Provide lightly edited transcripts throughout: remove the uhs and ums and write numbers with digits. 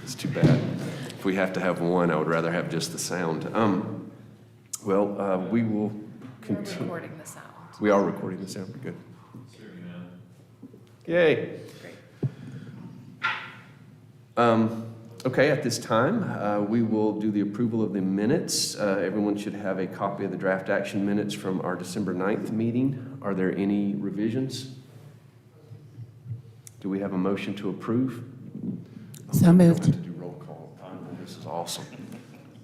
It's too bad. If we have to have one, I would rather have just the sound. We will continue. We're recording the sound. We are recording the sound. Good. Yay. Okay, at this time, we will do the approval of the minutes. Everyone should have a copy of the draft action minutes from our December 9th meeting. Are there any revisions? Do we have a motion to approve? So moved. To do roll call. This is awesome.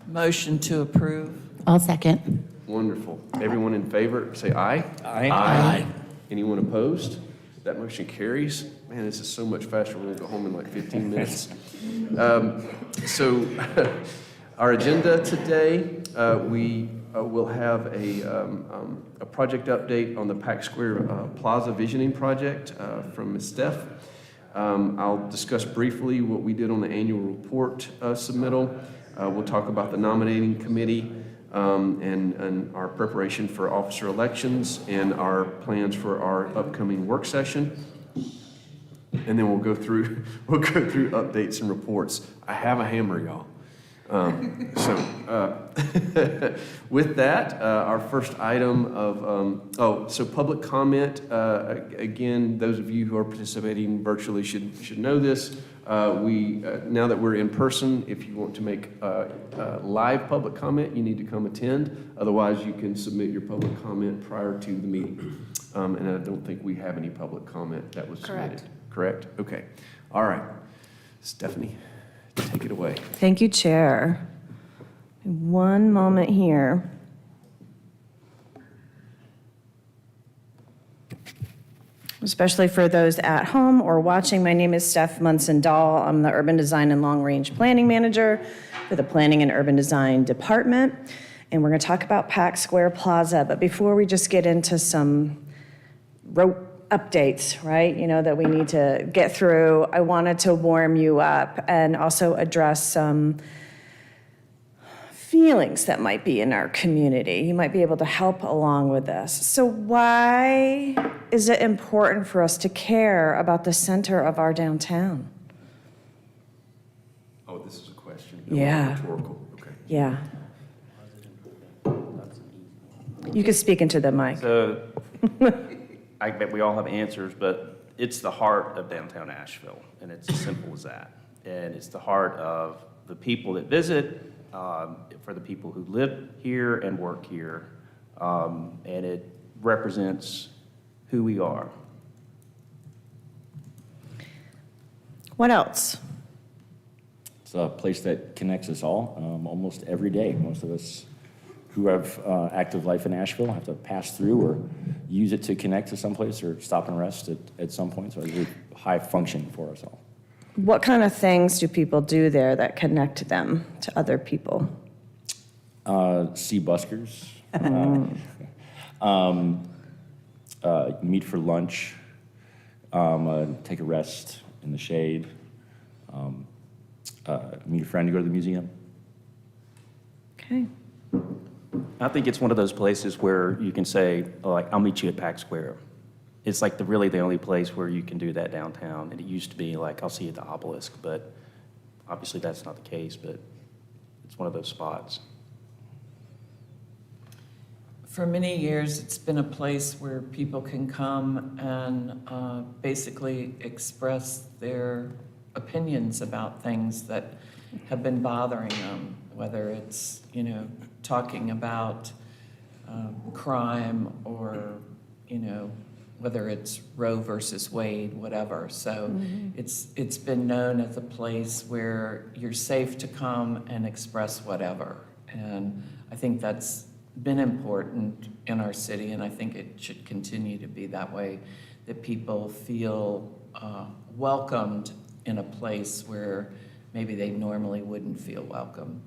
Motion to approve. I'll second. Wonderful. Everyone in favor, say aye. Aye. Aye. Anyone opposed? That motion carries. Man, this is so much faster. We're going to go home in like 15 minutes. Our agenda today, we will have a project update on the Pack Square Plaza Visioning Project from Ms. Steph. I'll discuss briefly what we did on the annual report submittal. We'll talk about the nominating committee and our preparation for officer elections and our plans for our upcoming work session. And then we'll go through updates and reports. I have a hammer, y'all. With that, our first item of public comment. Again, those of you who are participating virtually should know this. Now that we're in person, if you want to make live public comment, you need to come attend. Otherwise, you can submit your public comment prior to the meeting. And I don't think we have any public comment that was submitted. Correct? Okay. All right. Stephanie, take it away. Thank you, Chair. One moment here. Especially for those at home or watching, my name is Steph Munson-Dahl. I'm the Urban Design and Long Range Planning Manager for the Planning and Urban Design Department. And we're going to talk about Pack Square Plaza. But before we just get into some rope updates, right, that we need to get through, I wanted to warm you up and also address some feelings that might be in our community. You might be able to help along with this. So why is it important for us to care about the center of our downtown? Oh, this is a question. Yeah. Rhetorical. Okay. Yeah. You can speak into the mic. So, I bet we all have answers, but it's the heart of downtown Asheville, and it's as simple as that. And it's the heart of the people that visit, for the people who live here and work here, and it represents who we are. What else? It's a place that connects us all almost every day. Most of us who have active life in Asheville have to pass through or use it to connect to someplace or stop and rest at some point. So it's really high function for us all. What kind of things do people do there that connect them to other people? See buskers, meet for lunch, take a rest in the shade, meet a friend to go to the museum. Okay. I think it's one of those places where you can say, I'll meet you at Pack Square. It's like really the only place where you can do that downtown. And it used to be like, I'll see you at the obelisk, but obviously that's not the case, but it's one of those spots. For many years, it's been a place where people can come and basically express their opinions about things that have been bothering them, whether it's, talking about crime or, whether it's Roe versus Wade, whatever. So it's been known as a place where you're safe to come and express whatever. And I think that's been important in our city, and I think it should continue to be that way, that people feel welcomed in a place where maybe they normally wouldn't feel welcome.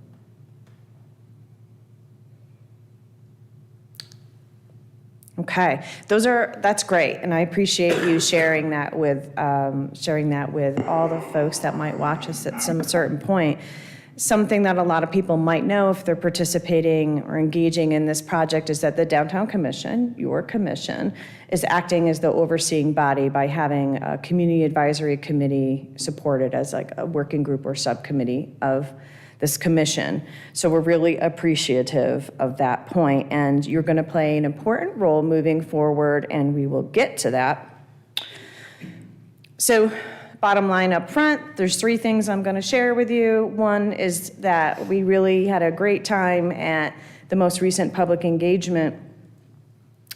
Okay, that's great, and I appreciate you sharing that with all the folks that might watch us at some certain point. Something that a lot of people might know if they're participating or engaging in this project is that the Downtown Commission, your commission, is acting as the overseeing body by having a community advisory committee supported as like a working group or subcommittee of this commission. So we're really appreciative of that point, and you're going to play an important role moving forward, and we will get to that. So bottom line up front, there's 3 things I'm going to share with you. One is that we really had a great time at the most recent public engagement,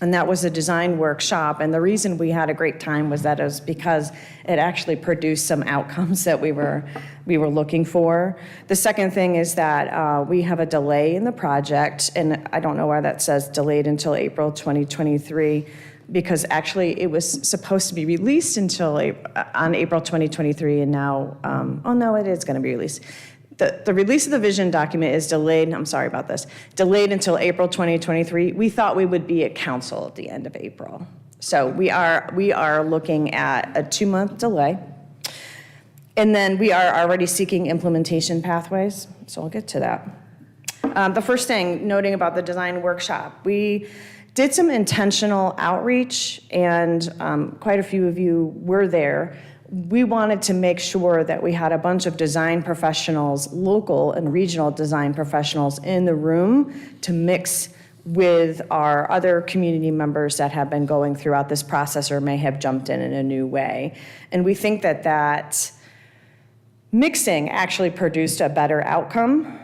and that was a design workshop. And the reason we had a great time was that it was because it actually produced some outcomes that we were looking for. The second thing is that we have a delay in the project, and I don't know why that says delayed until April 2023, because actually it was supposed to be released on April 2023, and now, oh no, it is going to be released. The release of the vision document is delayed, I'm sorry about this, delayed until April 2023. We thought we would be at council at the end of April. So we are looking at a 2-month delay. And then we are already seeking implementation pathways, so I'll get to that. The first thing, noting about the design workshop, we did some intentional outreach, and quite a few of you were there. We wanted to make sure that we had a bunch of design professionals, local and regional design professionals in the room to mix with our other community members that have been going throughout this process or may have jumped in a new way. And we think that mixing actually produced a better outcome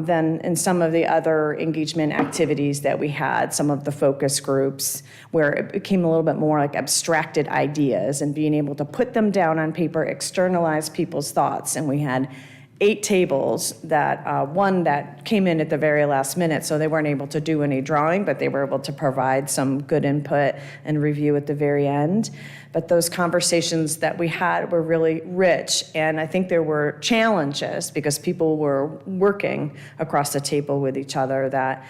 than in some of the other engagement activities that we had, some of the focus groups, where it became a little bit more like abstracted ideas and being able to put them down on paper, externalize people's thoughts. And we had 8 tables that, one that came in at the very last minute, so they weren't able to do any drawing, but they were able to provide some good input and review at the very end. But those conversations that we had were really rich, and I think there were challenges because people were working across the table with each other that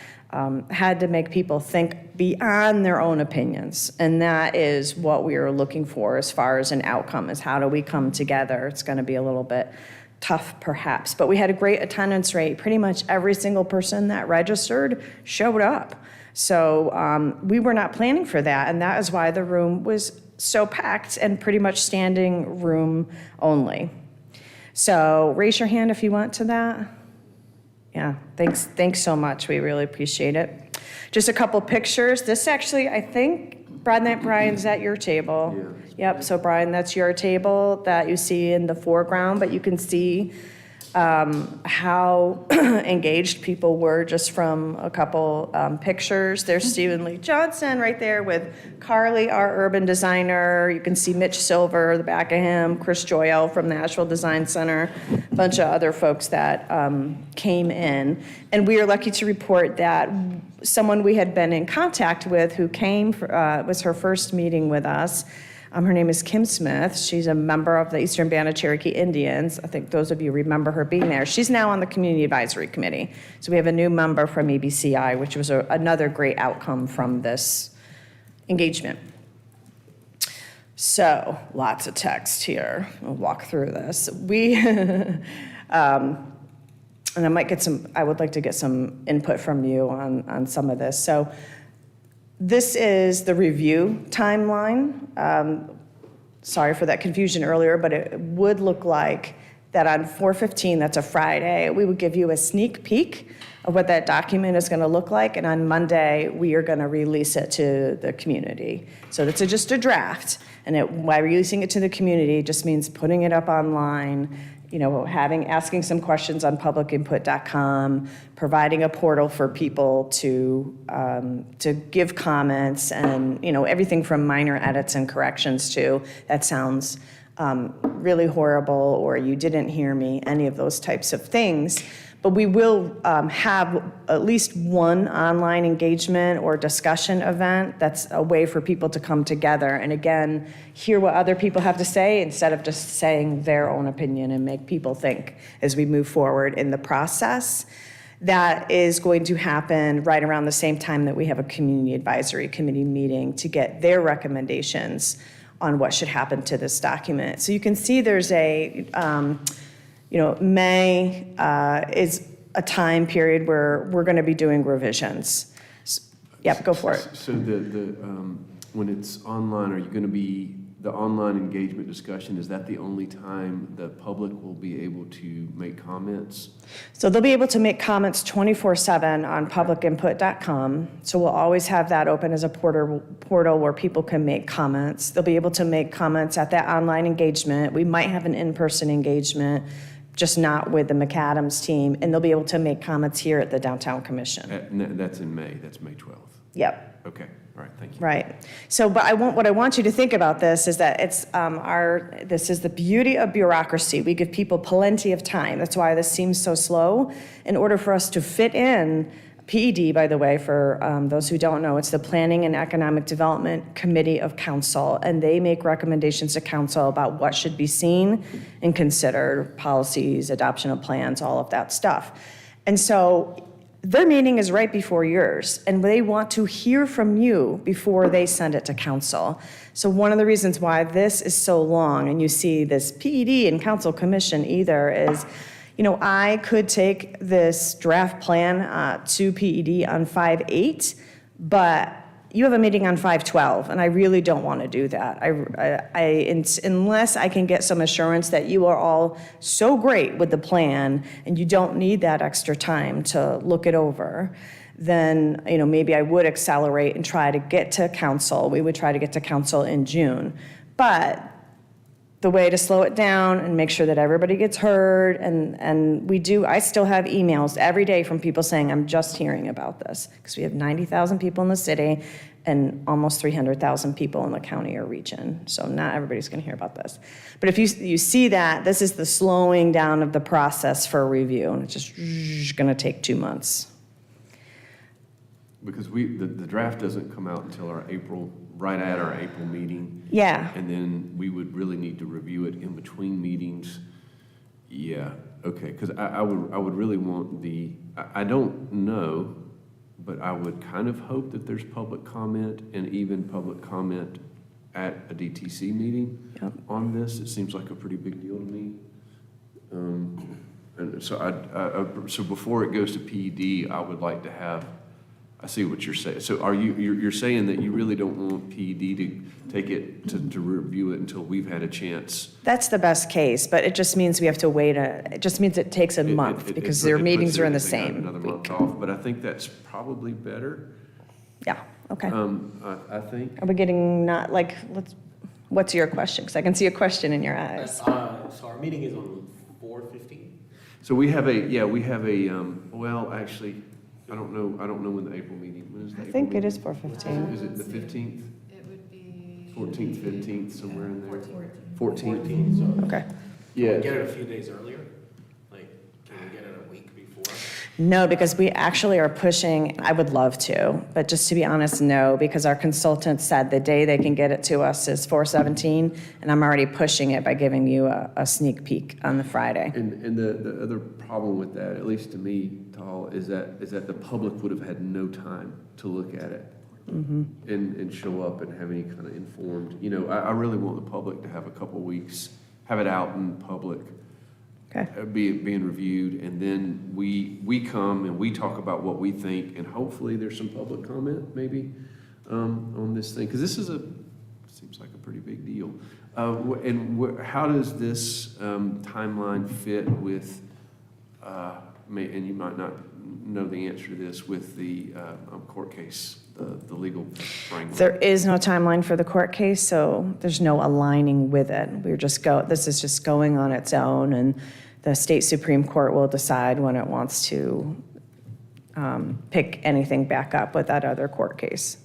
had to make people think beyond their own opinions. And that is what we are looking for as far as an outcome, is how do we come together? It's going to be a little bit tough perhaps, but we had a great attendance rate. Pretty much every single person that registered showed up. So we were not planning for that, and that is why the room was so packed and pretty much standing room only. So raise your hand if you want to that. Yeah, thanks so much. We really appreciate it. Just a couple pictures. This actually, I think, Brian's at your table. Yeah. Yep, so Brian, that's your table that you see in the foreground, but you can see how engaged people were just from a couple pictures. There's Stephen Lee Johnson right there with Carly, our urban designer. You can see Mitch Silver, the back of him, Chris Joyelle from the Asheville Design Center, a bunch of other folks that came in. And we are lucky to report that someone we had been in contact with who came, was her first meeting with us. Her name is Kim Smith. She's a member of the Eastern Band of Cherokee Indians. I think those of you remember her being there. She's now on the Community Advisory Committee. So we have a new member from EBCI, which was another great outcome from this engagement. So lots of text here. We'll walk through this. And I would like to get some input from you on some of this. So this is the review timeline. Sorry for that confusion earlier, but it would look like that on 4/15, that's a Friday, we would give you a sneak peek of what that document is going to look like, and on Monday, we are going to release it to the community. So that's just a draft, and by releasing it to the community just means putting it up online, asking some questions on publicinput.com, providing a portal for people to give comments, and everything from minor edits and corrections to that sounds really horrible, or you didn't hear me, any of those types of things. But we will have at least one online engagement or discussion event that's a way for people to come together and, again, hear what other people have to say instead of just saying their own opinion, and make people think as we move forward in the process. That is going to happen right around the same time that we have a Community Advisory Committee meeting to get their recommendations on what should happen to this document. So you can see there's May is a time period where we're going to be doing revisions. Yep, go for it. So when it's online, are you going to be, the online engagement discussion, is that the only time the public will be able to make comments? So they'll be able to make comments 24/7 on publicinput.com. So we'll always have that open as a portal where people can make comments. They'll be able to make comments at that online engagement. We might have an in-person engagement, just not with the McAdams team, and they'll be able to make comments here at the Downtown Commission. That's in May, that's May 12th. Yep. Okay, all right, thank you. Right. So, but what I want you to think about this is that it's this is the beauty of bureaucracy. We give people plenty of time. That's why this seems so slow. In order for us to fit in, PED, by the way, for those who don't know, it's the Planning and Economic Development Committee of Council, and they make recommendations to council about what should be seen and considered, policies, adoption of plans, all of that stuff. And so their meeting is right before yours, and they want to hear from you before they send it to council. So one of the reasons why this is so long, and you see this PED and council commission either, is, I could take this draft plan to PED on 5/8, but you have a meeting on 5/12, and I really don't want to do that. Unless I can get some assurance that you are all so great with the plan and you don't need that extra time to look it over, then maybe I would accelerate and try to get to council. We would try to get to council in June. But the way to slow it down and make sure that everybody gets heard, and I still have emails every day from people saying, I'm just hearing about this, because we have 90,000 people in the city and almost 300,000 people in the county or region, so not everybody's going to hear about this. But if you see that, this is the slowing down of the process for review, and it's just going to take 2 months. Because the draft doesn't come out until right at our April meeting. Yeah. And then we would really need to review it in between meetings. Yeah, okay, because I would really want I don't know, but I would kind of hope that there's public comment and even public comment at a DTC meeting on this. It seems like a pretty big deal to me. And so so before it goes to PED, I would like to have, I see what you're saying. So you're saying that you really don't want PED to take it, to review it until we've had a chance? That's the best case, but it just means we have to wait it just means it takes a month because their meetings are in the same Another week. month off, but I think that's probably better, Yeah, okay. I think. Are we getting what's your question? Because I can see a question in your eyes. So our meeting is on 4/15? So we have well, actually, I don't know when the April meeting, when is the I April think it meeting? is 4:15. Is it the 15th? It would be. 14th, 15th, somewhere in there? 14th. 14, so Okay. can Yeah. we get it a few days earlier? Like, can we get it a week before? No, because we actually are pushing, I would love to, but just to be honest, no, because our consultant said the day they can get it to us is 4/17, and I'm already pushing it by giving you a sneak peek on the Friday. And the other problem with that, at least to me, Tal, is that the public would have had no time to look at it and show up and have any kind of informed, I really want the public to have a couple weeks, have it out in public, Okay. being reviewed, and then we come and we talk about what we think, and hopefully there's some public comment maybe on this thing, because this is seems like a pretty big deal. How does this timeline fit with, and you might not know the answer to this, with the court case, the legal framework? There is no timeline for the court case, so there's no aligning with it. This is just going on its own, and the state Supreme Court will decide when it wants to pick anything back up with that other court case.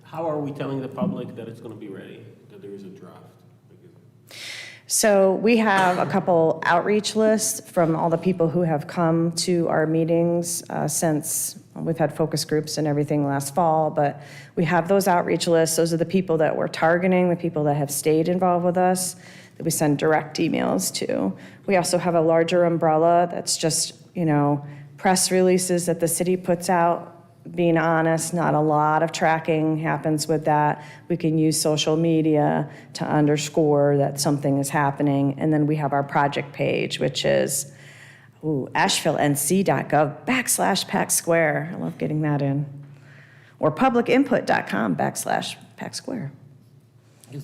How are we telling the public that it's going to be ready, that there is a draft? So we have a couple outreach lists from all the people who have come to our meetings since we've had focus groups and everything last fall, but we have those outreach lists. Those are the people that we're targeting, the people that have stayed involved with us, that we send direct emails to. We also have a larger umbrella that's just, press releases that the city puts out being honest, not a lot of tracking happens with that. We can use social media to underscore that something is happening. And then we have our project page, which is asheville.nc.gov/Pack Square. I love getting that in. Or publicinput.com/Pack Square.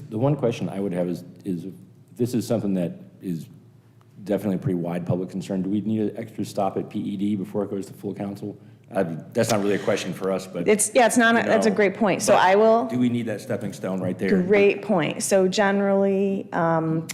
The one question I would have is this is something that is definitely a pretty wide public concern. Do we need an extra stop at PED before it goes to full council? That's not really a question for us, but. It's not, that's a great point. So but I will. Do we need that stepping stone right there? Great point. So generally, and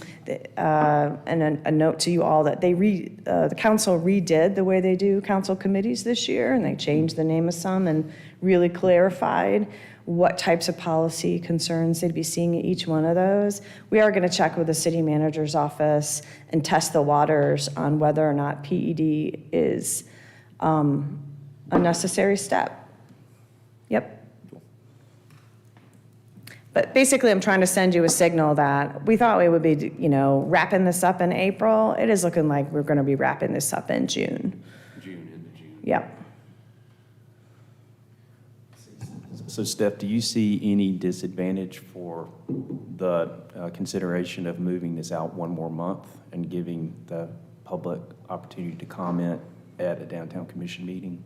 a note to you all that the council redid the way they do council committees this year, and they changed the name of some and really clarified what types of policy concerns they'd be seeing at each one of those. We are going to check with the city manager's office and test the waters on whether or not PED is a necessary step. Yep. But basically, I'm trying to send you a signal that we thought we would be, wrapping this up in April. It is looking like we're going to be wrapping this up in June. Into June. Yep. So Steph, do you see any disadvantage for the consideration of moving this out one more month and giving the public opportunity to comment at a downtown commission meeting?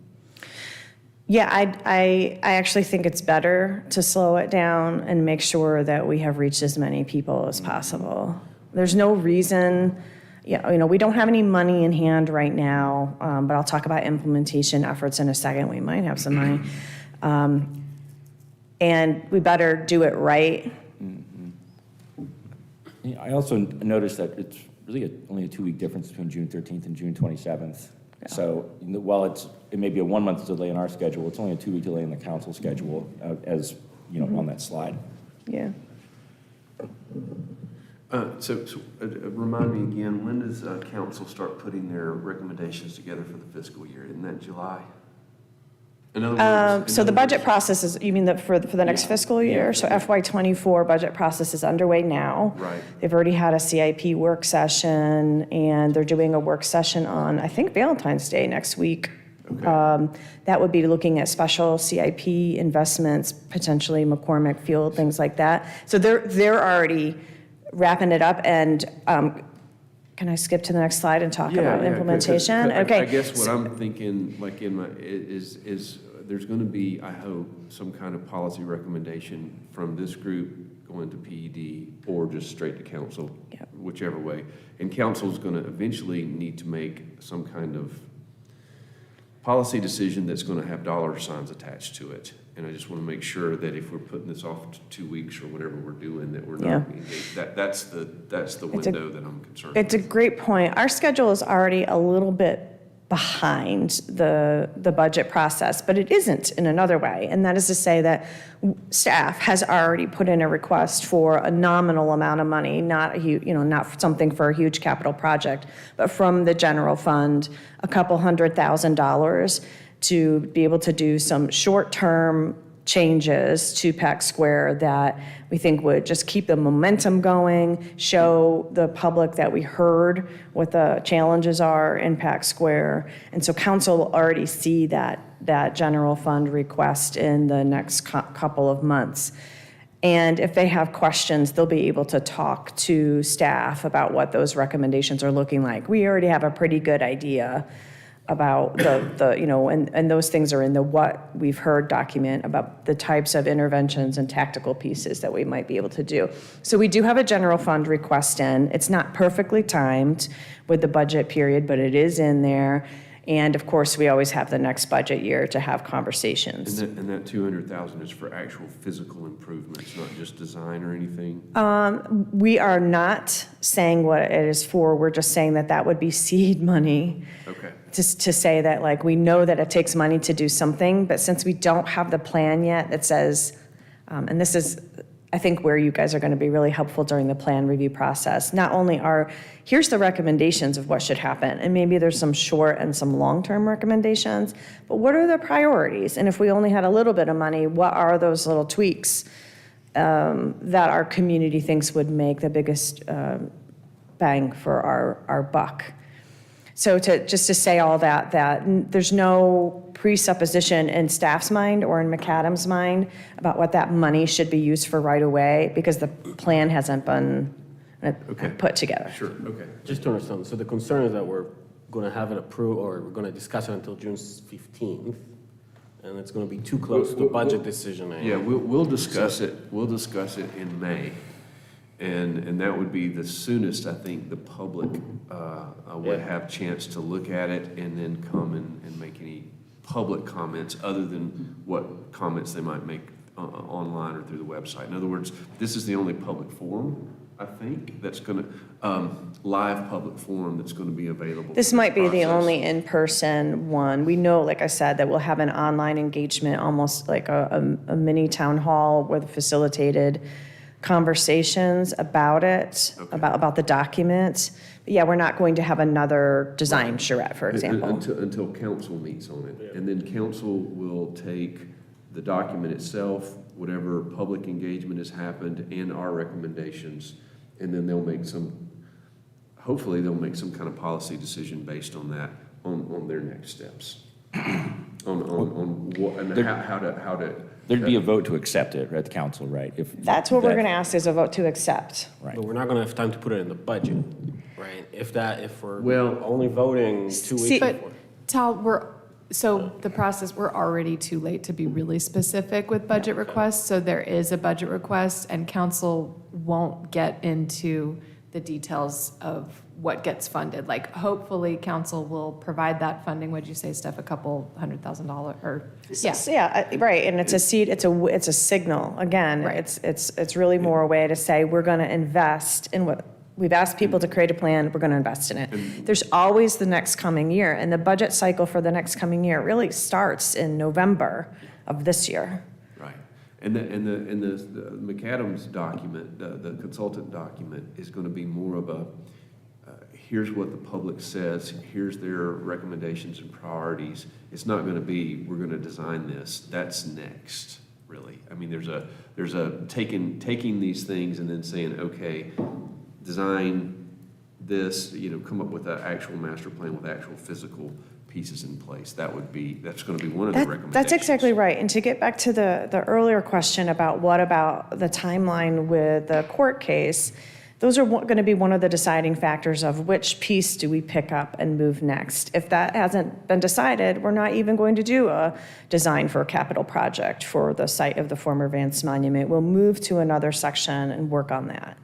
Yeah, I actually think it's better to slow it down and make sure that we have reached as many people as possible. There's no reason, we don't have any money in hand right now, but I'll talk about implementation efforts in a second. We might have some money. And we better do it right. Yeah, I also noticed that it's really only a 2-week difference between June 13th and June 27th. Yeah. So while it may be a 1-month delay in our schedule, it's only a 2-week delay in the council schedule, as on that slide. Yeah. So remind me again, when does council start putting their recommendations together for the fiscal year? Isn't that July? In other words, So the budget process is, you mean for the next fiscal year? Yeah. So FY24 budget process is underway now. Right. They've already had a CIP work session, and they're doing a work session on, I think, Valentine's Day next week. Okay. That would be looking at special CIP investments, potentially McCormick Field, things like that. So they're already wrapping it up, and can I skip to the next slide and talk about implementation? Okay. I guess what I'm thinking, like is there's going to be, I hope, some kind of policy recommendation from this group going to PED or just straight to council, whichever way. And council's going to eventually need to make some kind of policy decision that's going to have dollar signs attached to it. And I just want to make sure that if we're putting this off to 2 weeks or whatever we're doing, that we're not being engaged. That's the window that I'm concerned It's a great point. Our schedule is already a little bit behind the budget process, but it isn't in another way. And that is to say that staff has already put in a request for a nominal amount of money, not not something for a huge capital project, but from the general fund, a couple $100,000 to be able to do some short-term changes to Pack Square that we think would just keep the momentum going, show the public that we heard what the challenges are in Pack Square. And so council will already see that general fund request in the next couple of months. And if they have questions, they'll be able to talk to staff about what those recommendations are looking like. We already have a pretty good idea about and those things are in the what we've heard document about the types of interventions and tactical pieces that we might be able to do. So we do have a general fund request in. It's not perfectly timed with the budget period, but it is in there. And of course, we always have the next budget year to have conversations. And that 200,000 is for actual physical improvements, not just design or anything? We are not saying what it is for. We're just saying that would be seed money. Okay. Just to say that, we know that it takes money to do something, but since we don't have the plan yet that says, and this is, I think, where you guys are going to be really helpful during the plan review process. Not only here's the recommendations of what should happen, and maybe there's some short and some long-term recommendations, but what are the priorities? And if we only had a little bit of money, what are those little tweaks that our community thinks would make the biggest bang for our buck? So just to say all that there's no presupposition in staff's mind or in McAdams' mind about what that money should be used for right away, because the plan hasn't been put together. Sure, okay. Just to understand, so the concern is that we're going to have it approved, or we're going to discuss it until June 15th, and it's going to be too close to budget decision. Yeah, we'll discuss it, in May. And that would be the soonest, I think, the public would have chance to look at it and then come and make any public comments other than what comments they might make online or through the website. In other words, this is the only public forum, I think, that's going to, live public forum that's going to be available. This for might be the process. only in-person one. We know, like I said, that we'll have an online engagement, almost like a mini town hall with facilitated conversations about it, Okay. about the document. But yeah, we're not going to have another design charrette, for example. Until council meets on it. And then council will take the document itself, whatever public engagement has happened, and our recommendations, and then hopefully they'll make some kind of policy decision based on that, on their next steps. on what, and how to. There'd be a vote to accept it at the council, right? If That's what we're that- going to ask, is a vote to accept. Right. But we're not going to have time to put it in the budget, right? If we're Well- only voting 2 See- weeks But before. Tal, so the process, we're already too late to be really specific with budget requests. So there is a budget request and council won't get into the details of what gets funded. Like, hopefully council will provide that funding. What'd you say, Steph, a couple $100,000 or? Yeah. Yeah, right, and it's a seed, it's a signal. Again, Right. it's really more a way to say, we're going to invest in what, we've asked people to create a plan, we're going to invest in it. There's always the next coming year, and the budget cycle for the next coming year really starts in November of this year. Right. And the McAdams document, the consultant document, is going to be more of a, here's what the public says, here's their recommendations and priorities. It's not going to be, we're going to design this. That's next, really. I mean, there's a taking these things and then saying, okay, design this, come up with an actual master plan with actual physical pieces in place. That's going to be one of the recommendations. That's exactly right. And to get back to the earlier question about what about the timeline with the court case, those are going to be one of the deciding factors of which piece do we pick up and move next. If that hasn't been decided, we're not even going to do a design for a capital project for the site of the former Vance Monument. We'll move to another section and work on that.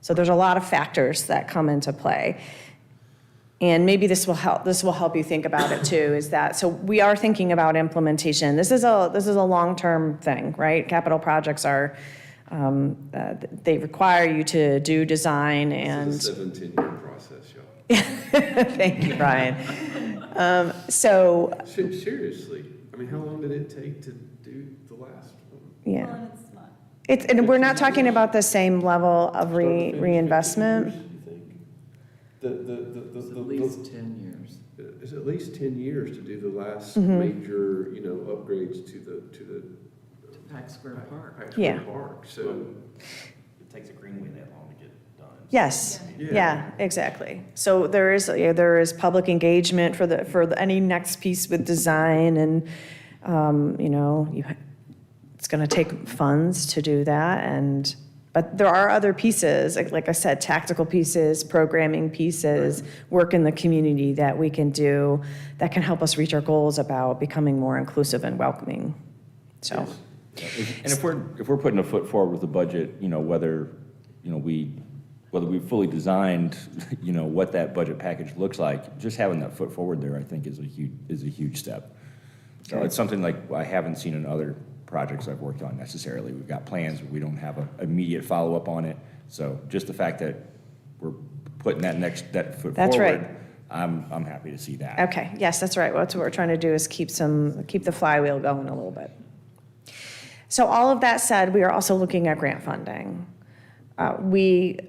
So there's a lot of factors that come into play. And maybe this will help you think about it too, is that, so we are thinking about implementation. This is a long-term thing, right? Capital projects are, they require you to do design and. This is a 7-10-year process, y'all. Thank you, Brian. So, Seriously, I mean, how long did it take to do the last one? yeah. And we're not talking about the same level of reinvestment. It's at least 10 years. It's at least 10 years to do the last Mm-hmm. major, upgrades to the Pack Square Park. Paxton Yeah. Park. So, It takes a Greenway that long to get done. Yes, Yeah. yeah, exactly. So there is public engagement for any next piece with design, and, it's going to take funds to do that, but there are other pieces, like I said, tactical pieces, programming pieces, work in the community that we can do that can help us reach our goals about becoming more inclusive and welcoming, so. And if we're putting a foot forward with the budget, whether we've fully designed, what that budget package looks like, just having that foot forward there, I think, is a huge step. So it's something like I haven't seen in other projects I've worked on necessarily. We've got plans, but we don't have an immediate follow-up on it. So just the fact that we're putting that foot That's forward, right. I'm happy to see that. Okay, yes, that's right. What we're trying to do is keep the flywheel going a little bit. So all of that said, we are also looking at grant funding. We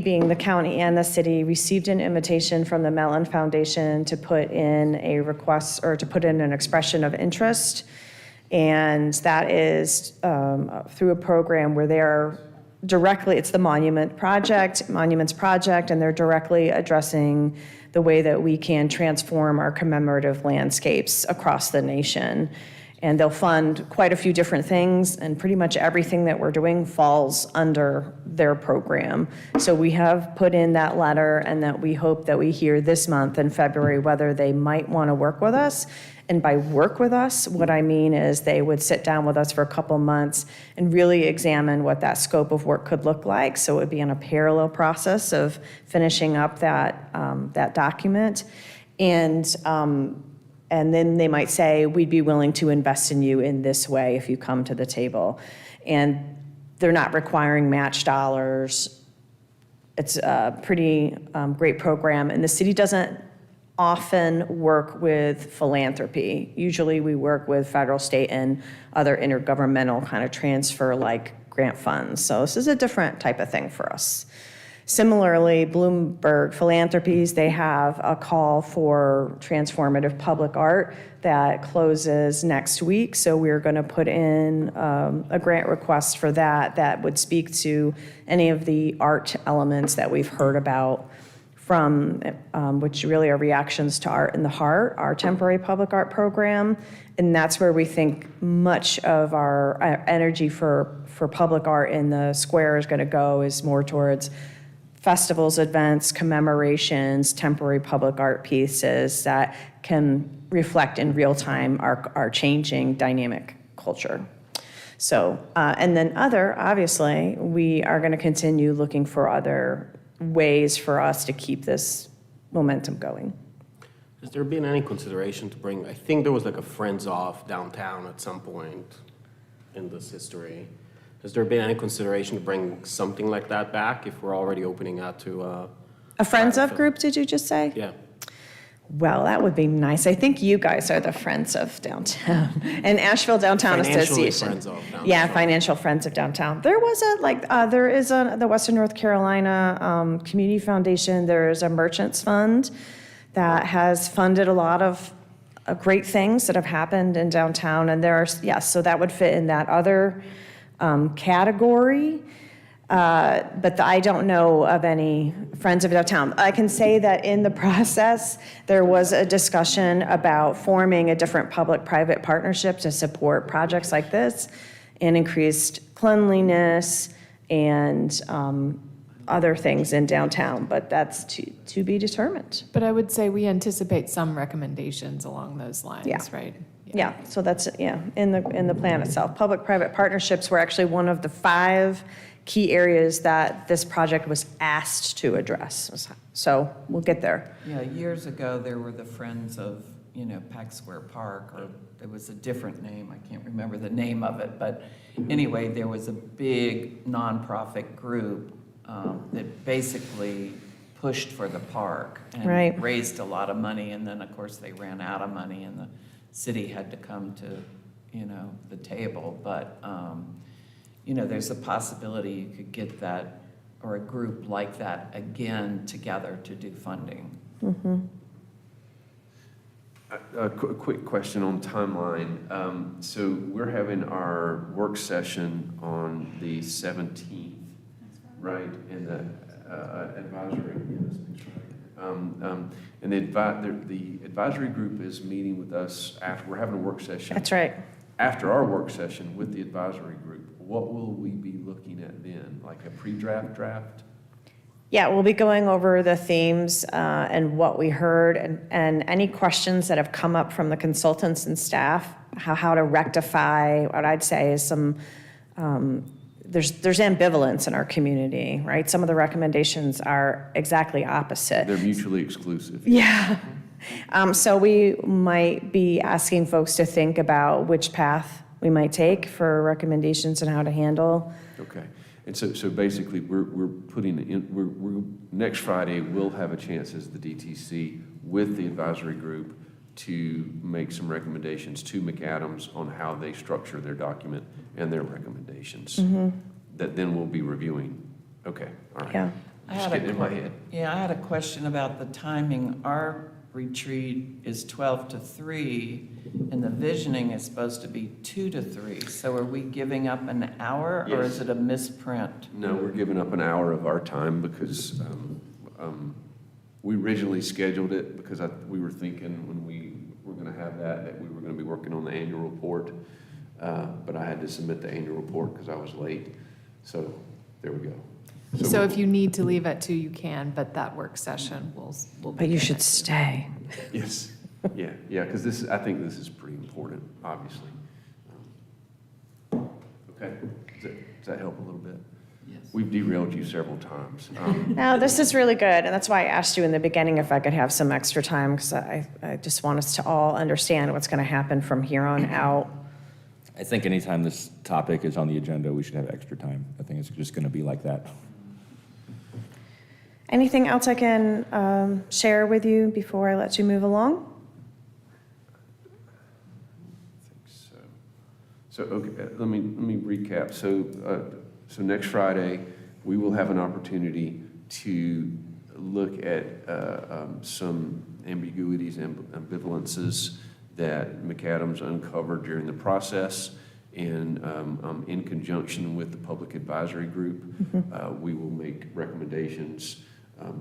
being the county and the city, received an invitation from the Mellon Foundation to put in a request, or to put in an expression of interest. And that is through a program where they're directly, it's the Monuments Project, and they're directly addressing the way that we can transform our commemorative landscapes across the nation. And they'll fund quite a few different things, and pretty much everything that we're doing falls under their program. So we have put in that letter, and that we hope that we hear this month in February whether they might want to work with us. And by work with us, what I mean is they would sit down with us for a couple months and really examine what that scope of work could look like. So it would be in a parallel process of finishing up that document. And then they might say, we'd be willing to invest in you in this way if you come to the table. And they're not requiring match dollars. It's a pretty great program. And the city doesn't often work with philanthropy. Usually we work with federal, state, and other intergovernmental kind of transfer like grant funds. So this is a different type of thing for us. Similarly, Bloomberg Philanthropies, they have a call for transformative public art that closes next week. So we're going to put in a grant request for that would speak to any of the art elements that we've heard about from, which really are reactions to Art in the Heart, our temporary public art program. And that's where we think much of our energy for public art in the square is going to go, is more towards festivals, events, commemorations, temporary public art pieces that can reflect in real time our changing dynamic culture. So, and then obviously, we are going to continue looking for other ways for us to keep this momentum going. Has there been any consideration to bring, I think there was like a Friends of downtown at some point in this history. Has there been any consideration to bring something like that back if we're already opening out to A Friends of group, did you just say? Yeah. Well, that would be nice. I think you guys are the Friends of Downtown, and Asheville Downtown Financially Association. Friends of Downtown. Yeah, Financial Friends of Downtown. There was the Western North Carolina Community Foundation. There is a Merchants Fund that has funded a lot of great things that have happened in downtown, and so that would fit in that other category. But I don't know of any Friends of Downtown. I can say that in the process, there was a discussion about forming a different public-private partnership to support projects like this and increased cleanliness and other things in downtown, but that's to be determined. But I would say we anticipate some recommendations along those lines, Yeah. right? Yeah, so that's, in the plan itself. Public-private partnerships were actually one of the 5 key areas that this project was asked to address. So we'll get there. Yeah, years ago, there were the Friends of, Pack Square Park, or there was a different name, I can't remember the name of it, but anyway, there was a big nonprofit group that basically pushed for the park and Right. raised a lot of money, and then, of course, they ran out of money, and the city had to come to, the table, but, there's a possibility you could get that, or a group like that again together to do funding. Mm-hmm. A quick question on timeline. So we're having our work session on the 17th, right? In the advisory. And the advisory group is meeting with us after, we're having a work session. That's right. After our work session with the advisory group, what will we be looking at then? Like a pre-draft draft? Yeah, we'll be going over the themes and what we heard and any questions that have come up from the consultants and staff, how to rectify what I'd say is some, there's ambivalence in our community, right? Some of the recommendations are exactly opposite. They're mutually exclusive. Yeah. So we might be asking folks to think about which path we might take for recommendations and how to handle. Okay. And so basically, we're putting in, next Friday, we'll have a chance as the DTC with the advisory group to make some recommendations to McAdams on how they structure their document and their recommendations that then we'll be reviewing. Okay, all right. Yeah. Just getting in my head. Yeah, I had a question about the timing. Our retreat is 12 to 3, and the visioning is supposed to be 2 to 3. So are we giving up an hour, or Yes. is it a misprint? No, we're giving up an hour of our time because we originally scheduled it because we were thinking when we were going to have that we were going to be working on the annual report. But I had to submit the annual report because I was late. So there we go. So if you need to leave at 2, you can, but that work session will But begin you should at 2. stay. Yes, yeah, because I think this is pretty important, obviously. Okay, does that help a little bit? Yes. We've derailed you several times. No, this is really good, and that's why I asked you in the beginning if I could have some extra time, because I just want us to all understand what's going to happen from here on out. I think anytime this topic is on the agenda, we should have extra time. I think it's just going to be like that. Anything else I can share with you before I let you move along? So, okay, let me recap. So next Friday, we will have an opportunity to look at some ambiguities and ambivalences that McAdams uncovered during the process. And in conjunction with the Public Advisory Group, we will make recommendations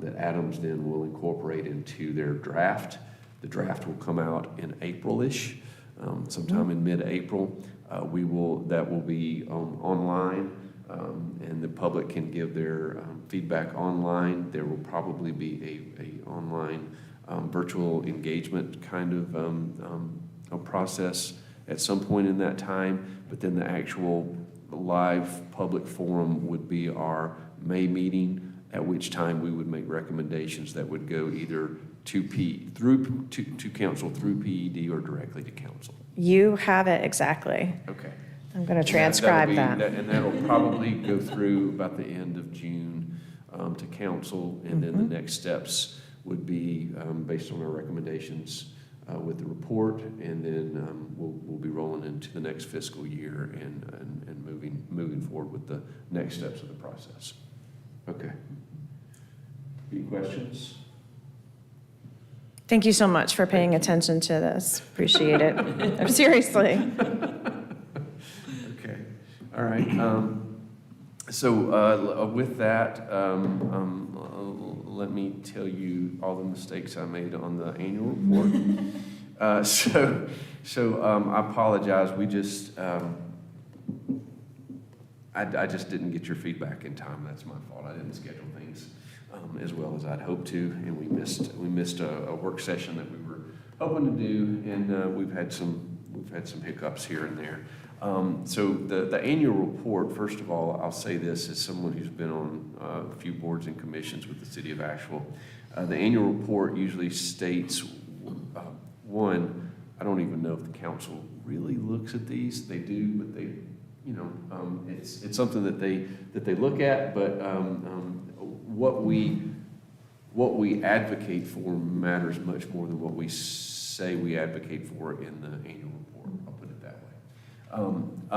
that Adams then will incorporate into their draft. The draft will come out in April-ish, sometime in mid-April. That will be online, and the public can give their feedback online. There will probably be a online virtual engagement kind of a process at some point in that time, but then the actual live public forum would be our May meeting, at which time we would make recommendations that would go either to council through PED or directly to council. You have it exactly. Okay. I'm going to transcribe that. And that'll probably go through about the end of June to council, and then the next steps would be based on our recommendations with the report, and then we'll be rolling into the next fiscal year and moving forward with the next steps of the process. Okay. Any questions? Thank you so much for paying attention to this. Appreciate it. Seriously. Okay. All right. So with that, let me tell you all the mistakes I made on the annual report. So I apologize. We just, I just didn't get your feedback in time. That's my fault. I didn't schedule things as well as I'd hoped to, and we missed a work session that we were hoping to do, and we've had some hiccups here and there. So the annual report, first of all, I'll say this as someone who's been on a few boards and commissions with the city of Asheville. The annual report usually states, one, I don't even know if the council really looks at these. They do, but they, it's something that they look at, but what we advocate for matters much more than what we say we advocate for in the annual report. I'll put it that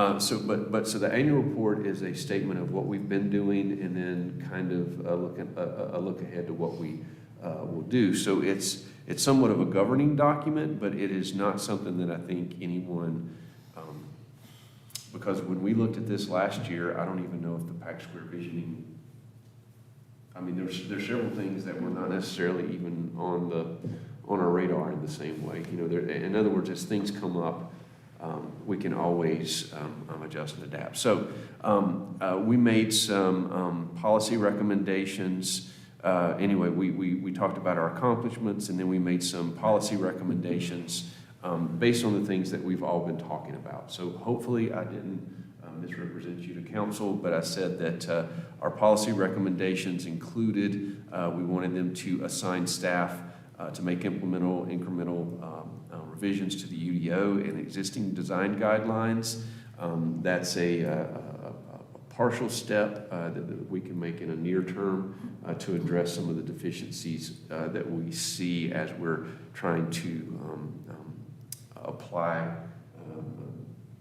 way. So the annual report is a statement of what we've been doing, and then kind of a look ahead to what we will do. So it's somewhat of a governing document, but it is not something that I think anyone. Because when we looked at this last year, I don't even know if the Pack Square visioning. I mean, there's several things that were not necessarily even on our radar in the same way. In other words, as things come up, we can always adjust and adapt. So we made some policy recommendations. Anyway, we talked about our accomplishments, and then we made some policy recommendations based on the things that we've all been talking about. So hopefully I didn't misrepresent you to council, but I said that our policy recommendations included, we wanted them to assign staff to make incremental revisions to the UDO and existing design guidelines. That's a partial step that we can make in a near term to address some of the deficiencies that we see as we're trying to apply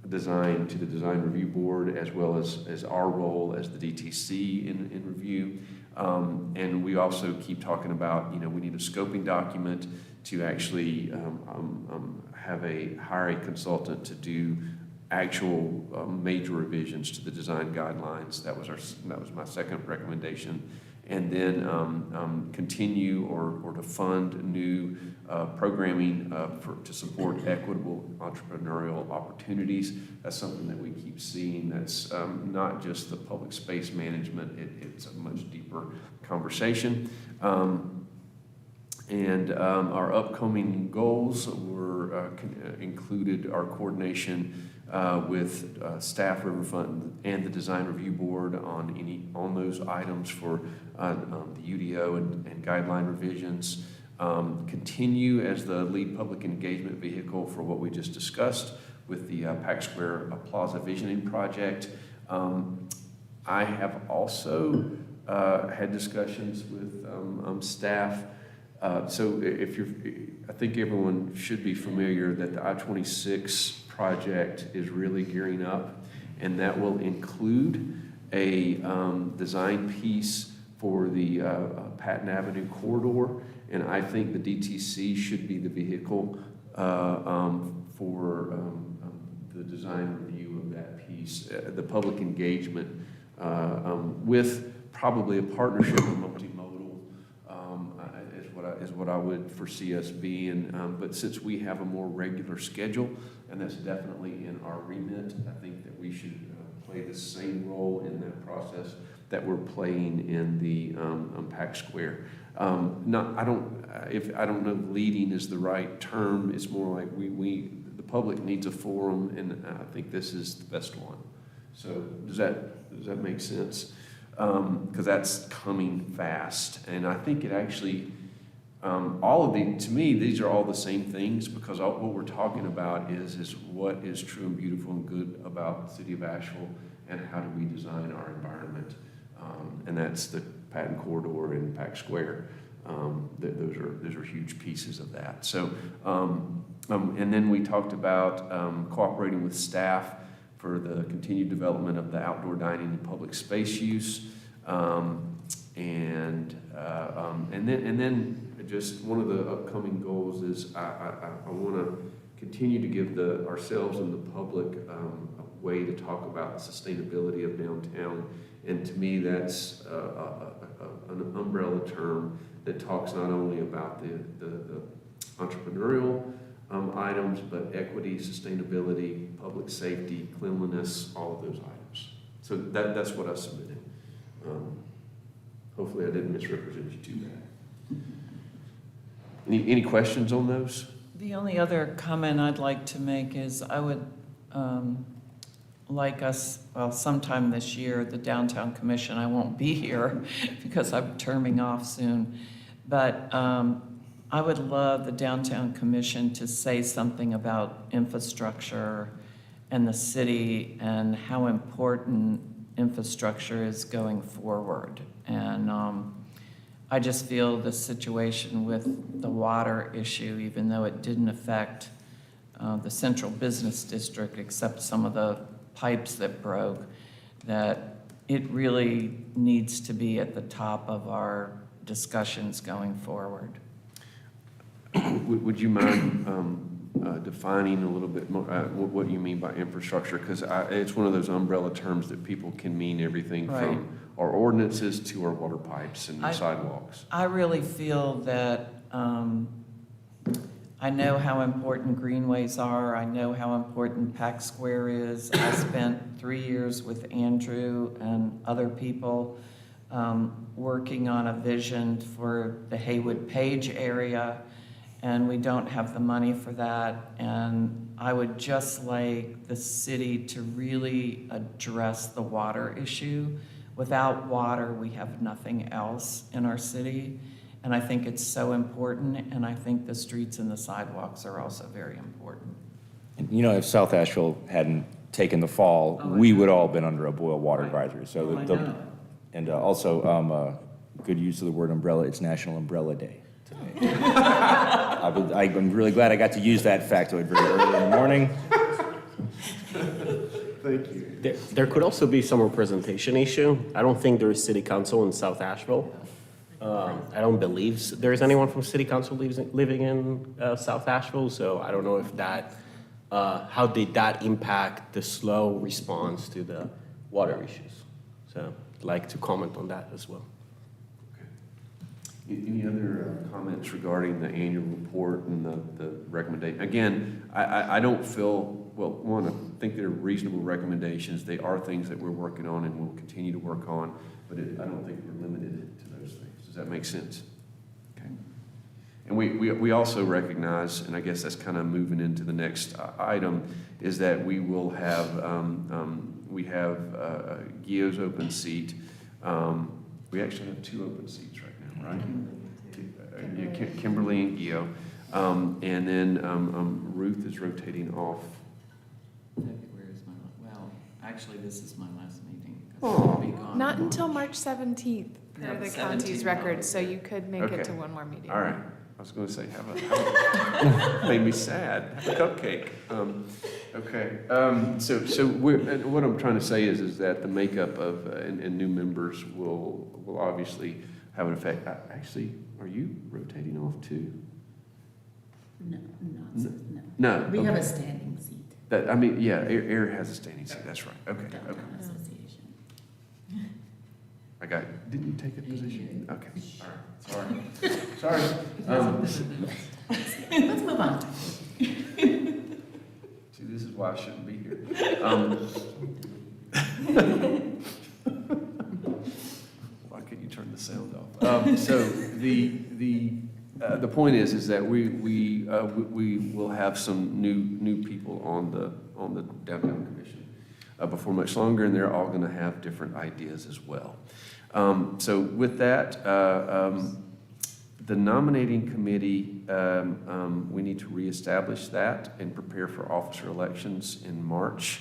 design to the design review board, as well as our role as the DTC in review. And we also keep talking about, we need a scoping document to actually hire a consultant to do actual major revisions to the design guidelines. That was my second recommendation. and then continue or to fund new programming to support equitable entrepreneurial opportunities. That's something that we keep seeing. That's not just the public space management. It's a much deeper conversation. And our upcoming goals were included our coordination with staff, Riverfront, and the Design Review Board on those items for the UDO and guideline revisions. Continue as the lead public engagement vehicle for what we just discussed with the Pack Square Plaza Visioning Project. I have also had discussions with staff. So I think everyone should be familiar that the I-26 project is really gearing up, and that will include a design piece for the Patton Avenue corridor, and I think the DTC should be the vehicle for the design review of that piece, the public engagement with probably a partnership with multimodal is what I would foresee us being. But since we have a more regular schedule, and that's definitely in our remit, I think that we should play the same role in that process that we're playing in the Pack Square. I don't know leading is the right term. It's more like the public needs a forum, and I think this is the best one. So does that make sense? Because that's coming fast, and I think it actually. To me, these are all the same things, because what we're talking about is what is true and beautiful and good about the city of Asheville, and how do we design our environment. And that's the Patton Corridor and Pack Square. Those are huge pieces of that. So, and then we talked about cooperating with staff for the continued development of the outdoor dining and public space use. And then just one of the upcoming goals is I want to continue to give ourselves and the public a way to talk about the sustainability of downtown. And to me, that's an umbrella term that talks not only about the entrepreneurial items, but equity, sustainability, public safety, cleanliness, all of those items. So that's what I submitted. Hopefully I didn't misrepresent you too bad. Any questions on those? The only other comment I'd like to make is I would like us, well, sometime this year, the Downtown Commission, I won't be here because I'm terming off soon, but I would love the Downtown Commission to say something about infrastructure and the city and how important infrastructure is going forward. And I just feel the situation with the water issue, even though it didn't affect the central business district, except some of the pipes that broke, that it really needs to be at the top of our discussions going forward. Would you mind defining a little bit more what you mean by infrastructure? Because it's one of those umbrella terms that people can mean everything Right. from our ordinances to our water pipes and sidewalks. I really feel that I know how important greenways are. I know how important Pack Square is. I spent 3 years with Andrew and other people working on a vision for the Haywood Page area, and we don't have the money for that. And I would just like the city to really address the water issue. Without water, we have nothing else in our city. And I think it's so important, and I think the streets and the sidewalks are also very important. You know, if South Asheville hadn't taken the fall, we would all been under a boil water advisory. So I know. and also, good use of the word umbrella, it's National Umbrella Day today. I'm really glad I got to use that factoid very early in the morning. Thank you. There could also be some representation issue. I don't think there is city council in South Asheville. I don't believe there is anyone from city council living in South Asheville, so I don't know if that, how did that impact the slow response to the water issues? So I'd like to comment on that as well. Any other comments regarding the annual report and the recommendation? Again, I don't feel, well, one, I think they're reasonable recommendations. They are things that we're working on and will continue to work on, but I don't think we're limited to those things. Does that make sense? Okay. And we also recognize, and I guess that's kind of moving into the next item, is that we will have, Gio's open seat. We actually have 2 open seats right now, right? Yeah, Kimberly and Gio. And then Ruth is rotating off. February is well, actually, this is my last meeting. 'Cause I'll be gone. Not until March 17th, Yeah, per the 17th. county's record, so you could make Okay. it to one more meeting. All right. I was going to say, made me sad. Have a cupcake. Okay. So and what I'm trying to say is that the makeup of and new members will obviously have an effect. Actually, are you rotating off too? No, no. No. We have okay. a standing seat. Air has a standing seat. That's right. Okay. Downtown Association. I got it. Didn't you take a position? Okay. All right. Sorry. Let's move on. See, this is why I shouldn't be here. Why couldn't you turn the sound off? So the point is that we will have some new people on the downtown commission before much longer, and they're all going to have different ideas as well. So with that, the nominating committee, we need to reestablish that and prepare for officer elections in March.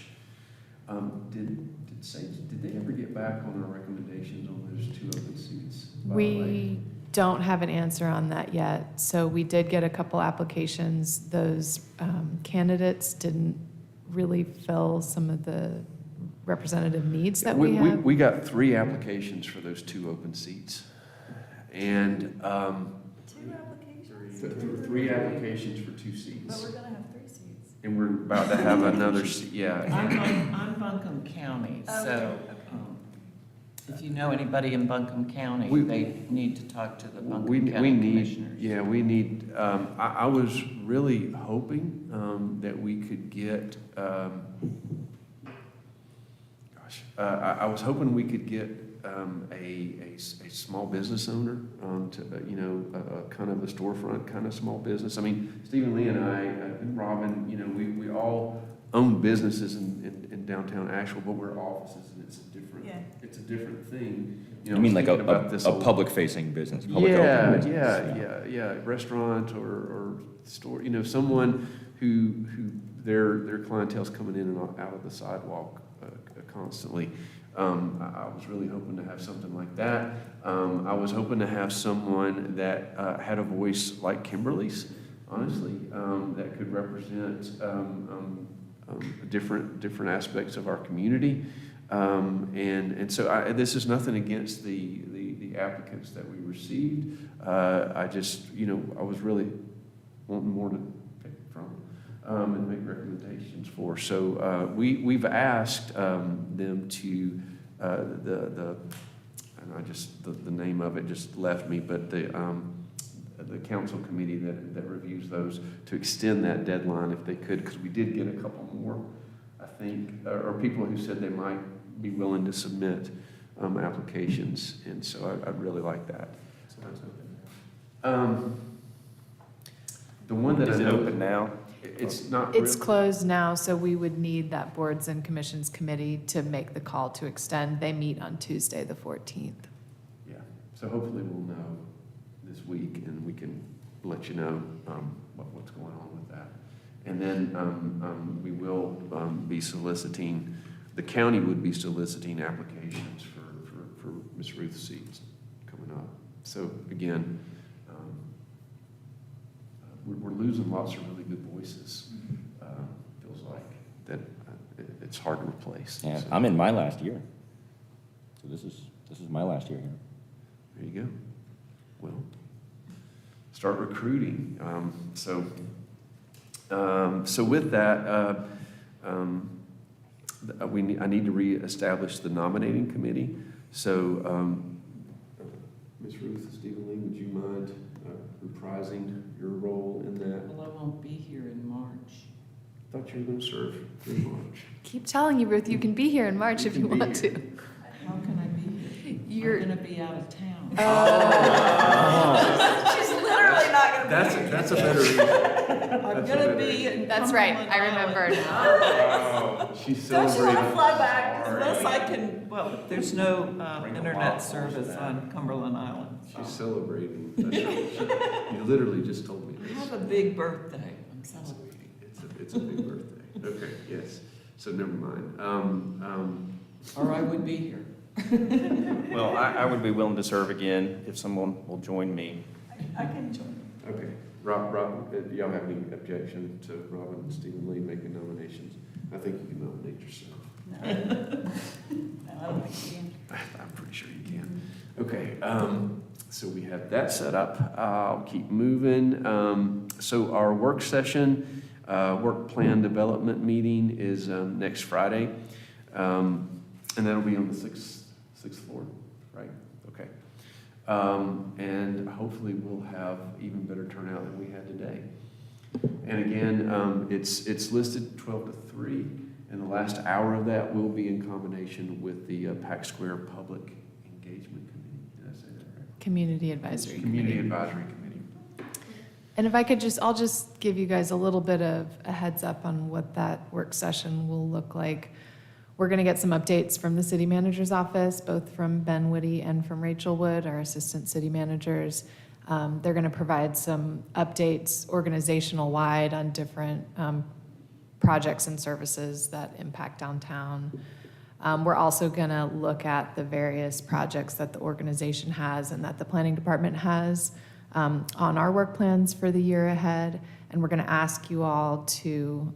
Did they ever get back on our recommendations on those 2 open seats? by the way? We don't have an answer on that yet. So we did get a couple applications. Those candidates didn't really fill some of the representative needs that we have. We got 3 applications for those 2 open seats. And 2 applications? 3 applications for 2 seats. But we're gonna have 3 seats. And we're about to have another seat, yeah. I'm Buncombe County, so if you know anybody in Buncombe County, We- they need to talk to the We Buncombe County need, Commissioners. yeah, we need, I was really hoping that we could get, I was hoping we could get a small business owner to, kind of a storefront kind of small business. I mean, Stephen Lee and I, and Robin, we all own businesses in downtown Asheville, but we're offices, and it's a different thing. You mean like thinking about this a whole- public-facing business? Public open business. Yeah, restaurant or store, someone who their clientele's coming in and out of the sidewalk constantly. I was really hoping to have something like that. I was hoping to have someone that had a voice like Kimberly's, honestly, that could represent different aspects of our community. And so this is nothing against the applicants that we received. I just, I was really wanting more to pick from and make recommendations for. So we've asked them to, and the name of it just left me, but the council committee that reviews those to extend that deadline if they could, because we did get a couple more, I think, or people who said they might be willing to submit applications, and so I'd really like that. The one that I Is it know, open now? it's not. It's real- closed now, so we would need that boards and commissions committee to make the call to extend. They meet on Tuesday, the 14th. Yeah, so hopefully we'll know this week, and we can let you know what's going on with that. And then we will be soliciting, the county would be soliciting applications for Ms. Ruth's seats coming up. So again, we're losing lots of really good voices. Feels like that it's hard to replace. Yeah, So, I'm in my last year. So this is my last year here. there you go. Well, start recruiting. So with that, I need to reestablish the nominating committee. So Ms. Ruth, Stephen Lee, would you mind reprising your role in that? Well, I won't be here in March. Thought you were going to serve in March. Keep telling you, Ruth, you can be here in March if you can be want here. to. How can I be here? You're- I'm gonna be out of town. She's literally not going That's a better reason. I'm gonna be in That's right, Cumberland I Island. remembered. She's Don't you want to celebrating. fly back? Unless I can, well, there's no internet service on Cumberland Island. She's celebrating. You literally just told me I this. have a big birthday. I'm celebrating. It's a big birthday. Okay, yes. So never mind. Or I would be here. Well, I would be willing to serve again if someone will join me. I can join. Okay. Rob, do y'all have any objection to Robin and Stephen Lee making nominations? I think you can nominate yourself. I don't think you can. I'm pretty sure you can. Okay, so we have that set up. I'll keep moving. So our work session, work plan development meeting is next Friday. And that'll be on the sixth floor, right? Okay. And hopefully we'll have even better turnout than we had today. And again, it's listed 12 to 3, and the last hour of that will be in combination with the Pack Square Public Engagement Committee. Did I say that right? Community Advisory Community Committee. Advisory Committee. And if I could I'll just give you guys a little bit of a heads up on what that work session will look like. We're going to get some updates from the city manager's office, both from Ben Woody and from Rachel Wood, our assistant city managers. They're going to provide some updates organizational-wide on different projects and services that impact downtown. We're also going to look at the various projects that the organization has and that the planning department has on our work plans for the year ahead. And we're going to ask you all to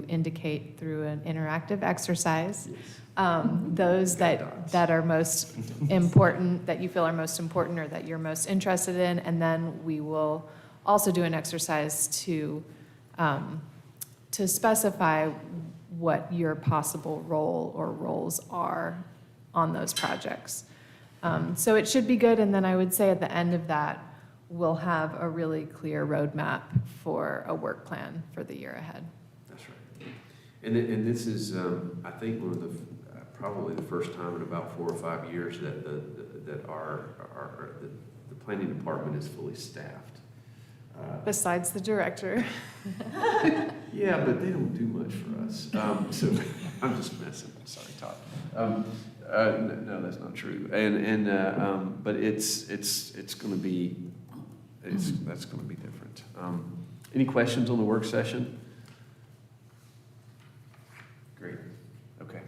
indicate through an interactive exercise those that are most important, that you feel are most important or that you're most interested in. And then we will also do an exercise to specify what your possible role or roles are on those projects. So it should be good. And then I would say at the end of that, we'll have a really clear roadmap for a work plan for the year ahead. That's right. And this is, I think, one of the, probably the first time in about 4 or 5 years that the planning department is fully staffed. Besides the director. Yeah, but they don't do much for us. So I'm just messing. Sorry, Todd. No, that's not true. But it's going to be that's going to be different. Any questions on the work session? Great. Okay.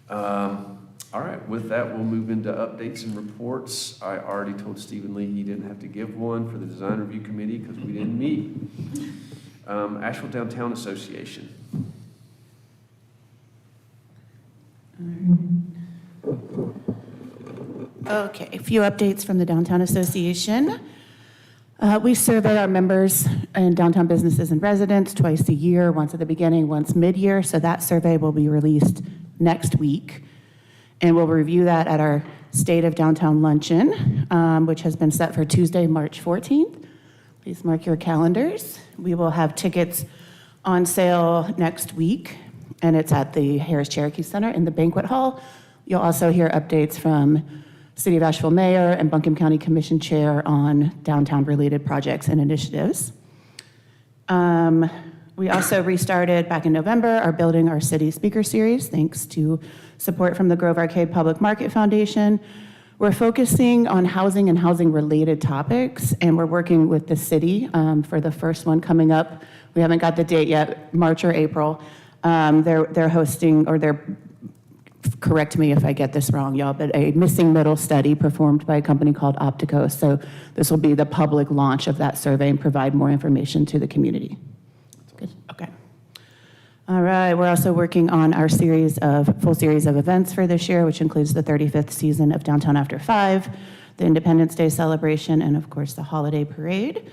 All right. With that, we'll move into updates and reports. I already told Stephen Lee he didn't have to give one for the design review committee because we didn't meet. Asheville Downtown Association. Okay, a few updates from the Downtown Association. We survey our members and downtown businesses and residents twice a year, once at the beginning, once mid-year. So that survey will be released next week. And we'll review that at our State of Downtown Luncheon, which has been set for Tuesday, March 14th. Please mark your calendars. We will have tickets on sale next week, and it's at the Harris Cherokee Center in the banquet hall. You'll also hear updates from City of Asheville Mayor and Buncombe County Commission Chair on downtown-related projects and initiatives. We also restarted back in November our Building Our City speaker series, thanks to support from the Grove Arcade Public Market Foundation. We're focusing on housing and housing-related topics, and we're working with the city for the first one coming up. We haven't got the date yet, March or April. They're hosting, or they're, correct me if I get this wrong, y'all, but a missing middle study performed by a company called Optico. So this will be the public launch of that survey and provide more information to the community. Good, okay. All right, we're also working on our full series of events for this year, which includes the 35th season of Downtown After 5, the Independence Day celebration, and of course the holiday parade.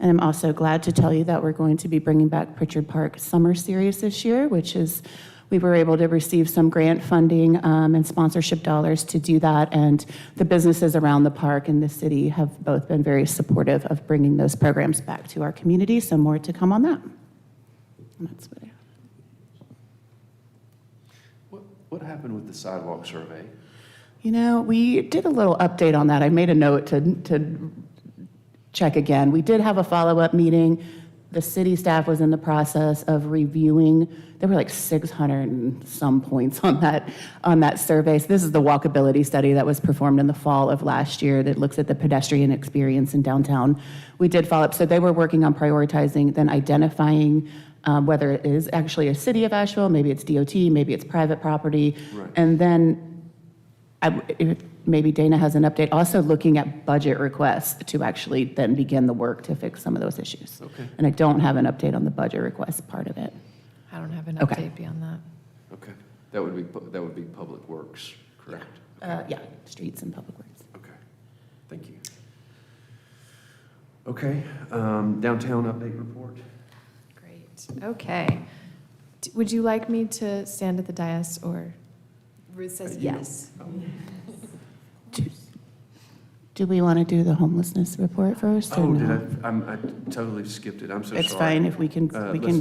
And I'm also glad to tell you that we're going to be bringing back Pritchard Park Summer Series this year, which is We were able to receive some grant funding and sponsorship dollars to do that, and the businesses around the park and the city have both been very supportive of bringing those programs back to our community, so more to come on that. And that's what I have. What happened with the sidewalk survey? You know, we did a little update on that. I made a note to check again. We did have a follow-up meeting. The city staff was in the process of reviewing. There were like 600 and some points on that survey. So this is the walkability study that was performed in the fall of last year that looks at the pedestrian experience in downtown. We did follow up. So they were working on prioritizing, then identifying whether it is actually a city of Asheville, maybe it's DOT, maybe it's private property. Right. And then if maybe Dana has an update, also looking at budget requests to actually then begin the work to fix some of those issues. Okay. And I don't have an update on the budget request part of it. I don't have an Okay. update beyond that. Okay, that would be Public Works, correct? Yeah, streets and public works. Okay, thank you. Okay, downtown update report. Great, okay. Would you like me to stand at the dais, or? Ruth says yes. Do we want to do the homelessness report first, or Oh, no? I totally skipped it, I'm so sorry. It's fine if we can,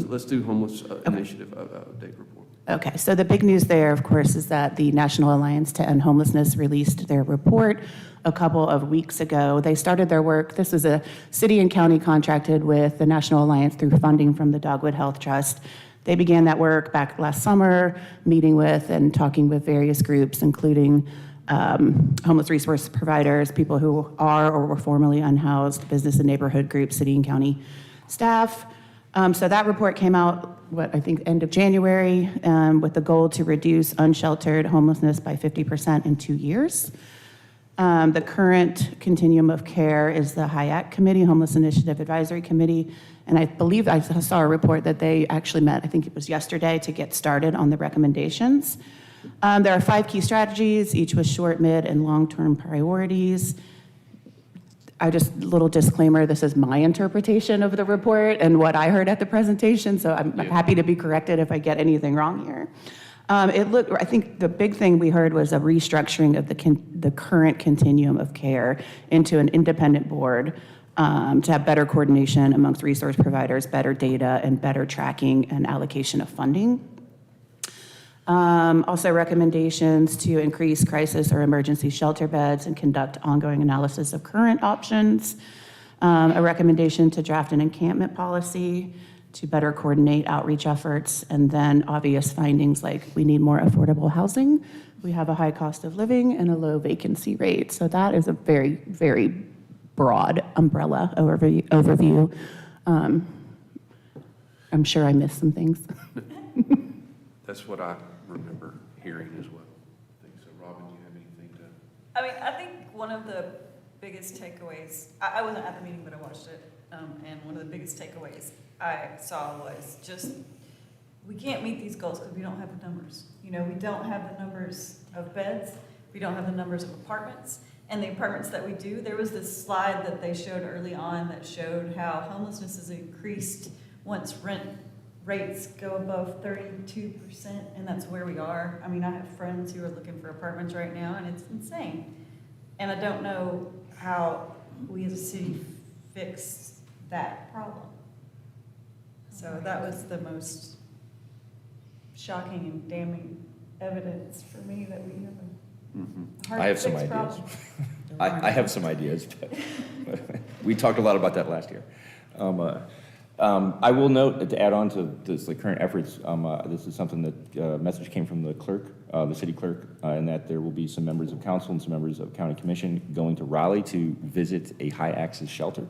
Let's do homeless initiative update report. Okay, so the big news there, of course, is that the National Alliance to End Homelessness released their report a couple of weeks ago. They started their work. This was a city and county contracted with the National Alliance through funding from the Dogwood Health Trust. They began that work back last summer, meeting with and talking with various groups, including homeless resource providers, people who are or were formerly unhoused, business and neighborhood groups, city and county staff. So that report came out, I think, end of January, with the goal to reduce unsheltered homelessness by 50% in 2 years. The current continuum of care is the HIAC Committee, Homeless Initiative Advisory Committee, and I believe I saw a report that they actually met, I think it was yesterday, to get started on the recommendations. There are 5 key strategies, each with short, mid, and long-term priorities. Little disclaimer, this is my interpretation of the report and what I heard at the presentation, so I'm happy to be corrected if I get anything wrong here. I think the big thing we heard was a restructuring of the current continuum of care into an independent board to have better coordination amongst resource providers, better data, and better tracking and allocation of funding. Also recommendations to increase crisis or emergency shelter beds and conduct ongoing analysis of current options. A recommendation to draft an encampment policy to better coordinate outreach efforts, and then obvious findings like we need more affordable housing, we have a high cost of living, and a low vacancy rate. So that is a very, very broad umbrella overview. I'm sure I missed some things. That's what I remember hearing as well. I think so. Robin, do you have anything to? I mean, I think one of the biggest takeaways, I wasn't at the meeting, but I watched it, and one of the biggest takeaways I saw was just, we can't meet these goals because we don't have the numbers. You know, we don't have the numbers of beds, we don't have the numbers of apartments, and the apartments that we do, there was this slide that they showed early on that showed how homelessness is increased once rent rates go above 32%, and that's where we are. I mean, I have friends who are looking for apartments right now, and it's insane. And I don't know how we as a city fix that problem. So that was the most shocking and damning evidence for me that we have a hard I have to some fix ideas. problem. I have some ideas, but we talked a lot about that last year. I will note, to add on to this, the current efforts, this is something that message came from the clerk, the city clerk, and that there will be some members of council and some members of county commission going to Raleigh to visit a high-access shelter.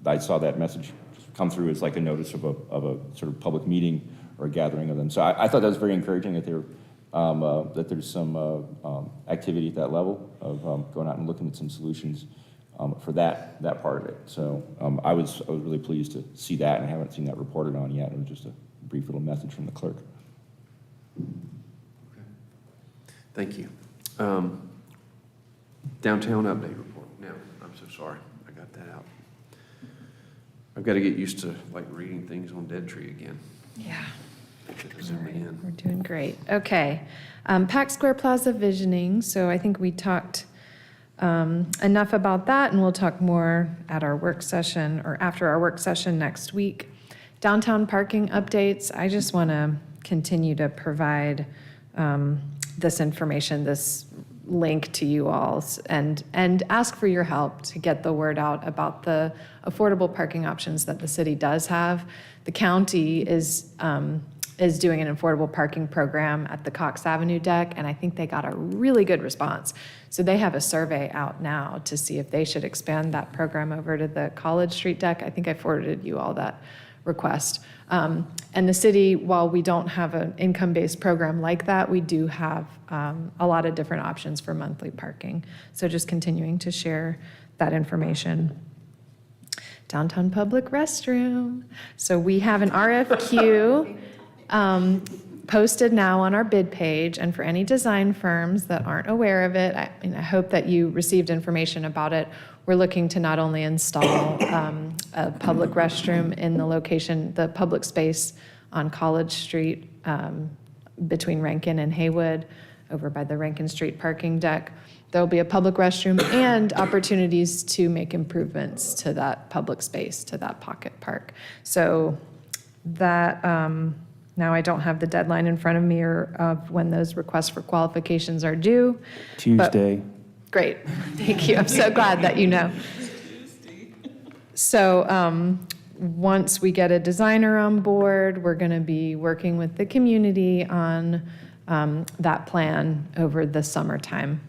I saw that message come through as like a notice of a sort of public meeting or a gathering of them. So I thought that was very encouraging that that there's some activity at that level of going out and looking at some solutions for that part of it. So I was really pleased to see that, and I haven't seen that reported on yet. It was just a brief little message from the clerk. Okay. Thank you. Downtown update report. Now, I'm so sorry, I got that out. I've got to get used to like reading things on Dead Tree again. Yeah. Zooming in. We're doing great. Okay. Pack Square Plaza visioning. So I think we talked enough about that, and we'll talk more at our work session or after our work session next week. Downtown parking updates. I just want to continue to provide this information, this link to you all, and ask for your help to get the word out about the affordable parking options that the city does have. The county is doing an affordable parking program at the Cox Avenue deck, and I think they got a really good response. So they have a survey out now to see if they should expand that program over to the College Street deck. I think I forwarded you all that request. And the city, while we don't have an income-based program like that, we do have a lot of different options for monthly parking. So just continuing to share that information. Downtown public restroom. So we have an RFQ posted now on our bid page, and for any design firms that aren't aware of it, I hope that you received information about it. We're looking to not only install a public restroom in the location, the public space on College Street between Rankin and Haywood, over by the Rankin Street parking deck. There'll be a public restroom and opportunities to make improvements to that public space, to that pocket park. So that, now I don't have the deadline in front of me or of when those requests for qualifications are due. Tuesday. Great, thank you. I'm so glad that you know. So once we get a designer on board, we're going to be working with the community on that plan over the summertime.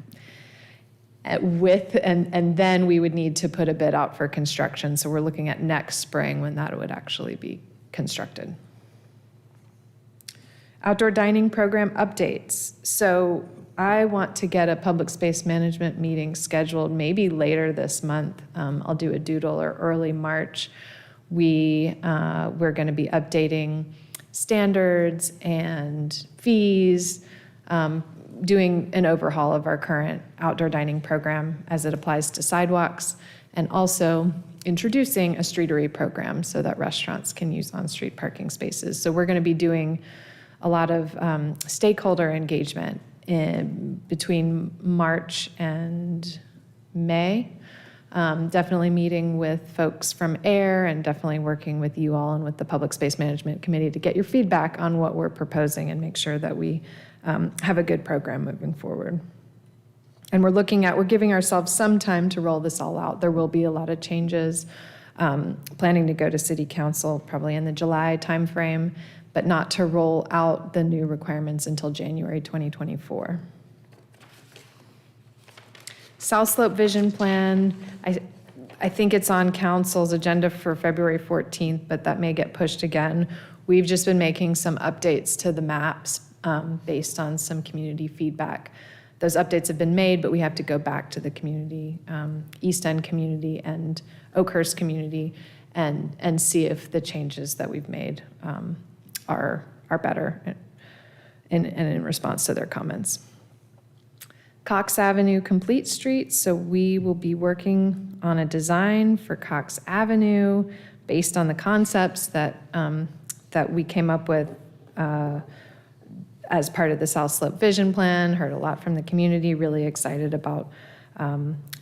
And then we would need to put a bid out for construction. So we're looking at next spring when that would actually be constructed. Outdoor dining program updates. So I want to get a public space management meeting scheduled maybe later this month. I'll do a doodle or early March. We're going to be updating standards and fees, doing an overhaul of our current outdoor dining program as it applies to sidewalks, and also introducing a streetery program so that restaurants can use on-street parking spaces. So we're going to be doing a lot of stakeholder engagement between March and May. Definitely meeting with folks from AIR and definitely working with you all and with the Public Space Management Committee to get your feedback on what we're proposing and make sure that we have a good program moving forward. And we're giving ourselves some time to roll this all out. There will be a lot of changes. Planning to go to City Council probably in the July timeframe, but not to roll out the new requirements until January 2024. South Slope Vision Plan, I think it's on council's agenda for February 14th, but that may get pushed again. We've just been making some updates to the maps based on some community feedback. Those updates have been made, but we have to go back to the community, East End community and Oakhurst community, and see if the changes that we've made are better in response to their comments. Cox Avenue Complete Street, so we will be working on a design for Cox Avenue based on the concepts that we came up with as part of the South Slope Vision Plan. Heard a lot from the community, really excited about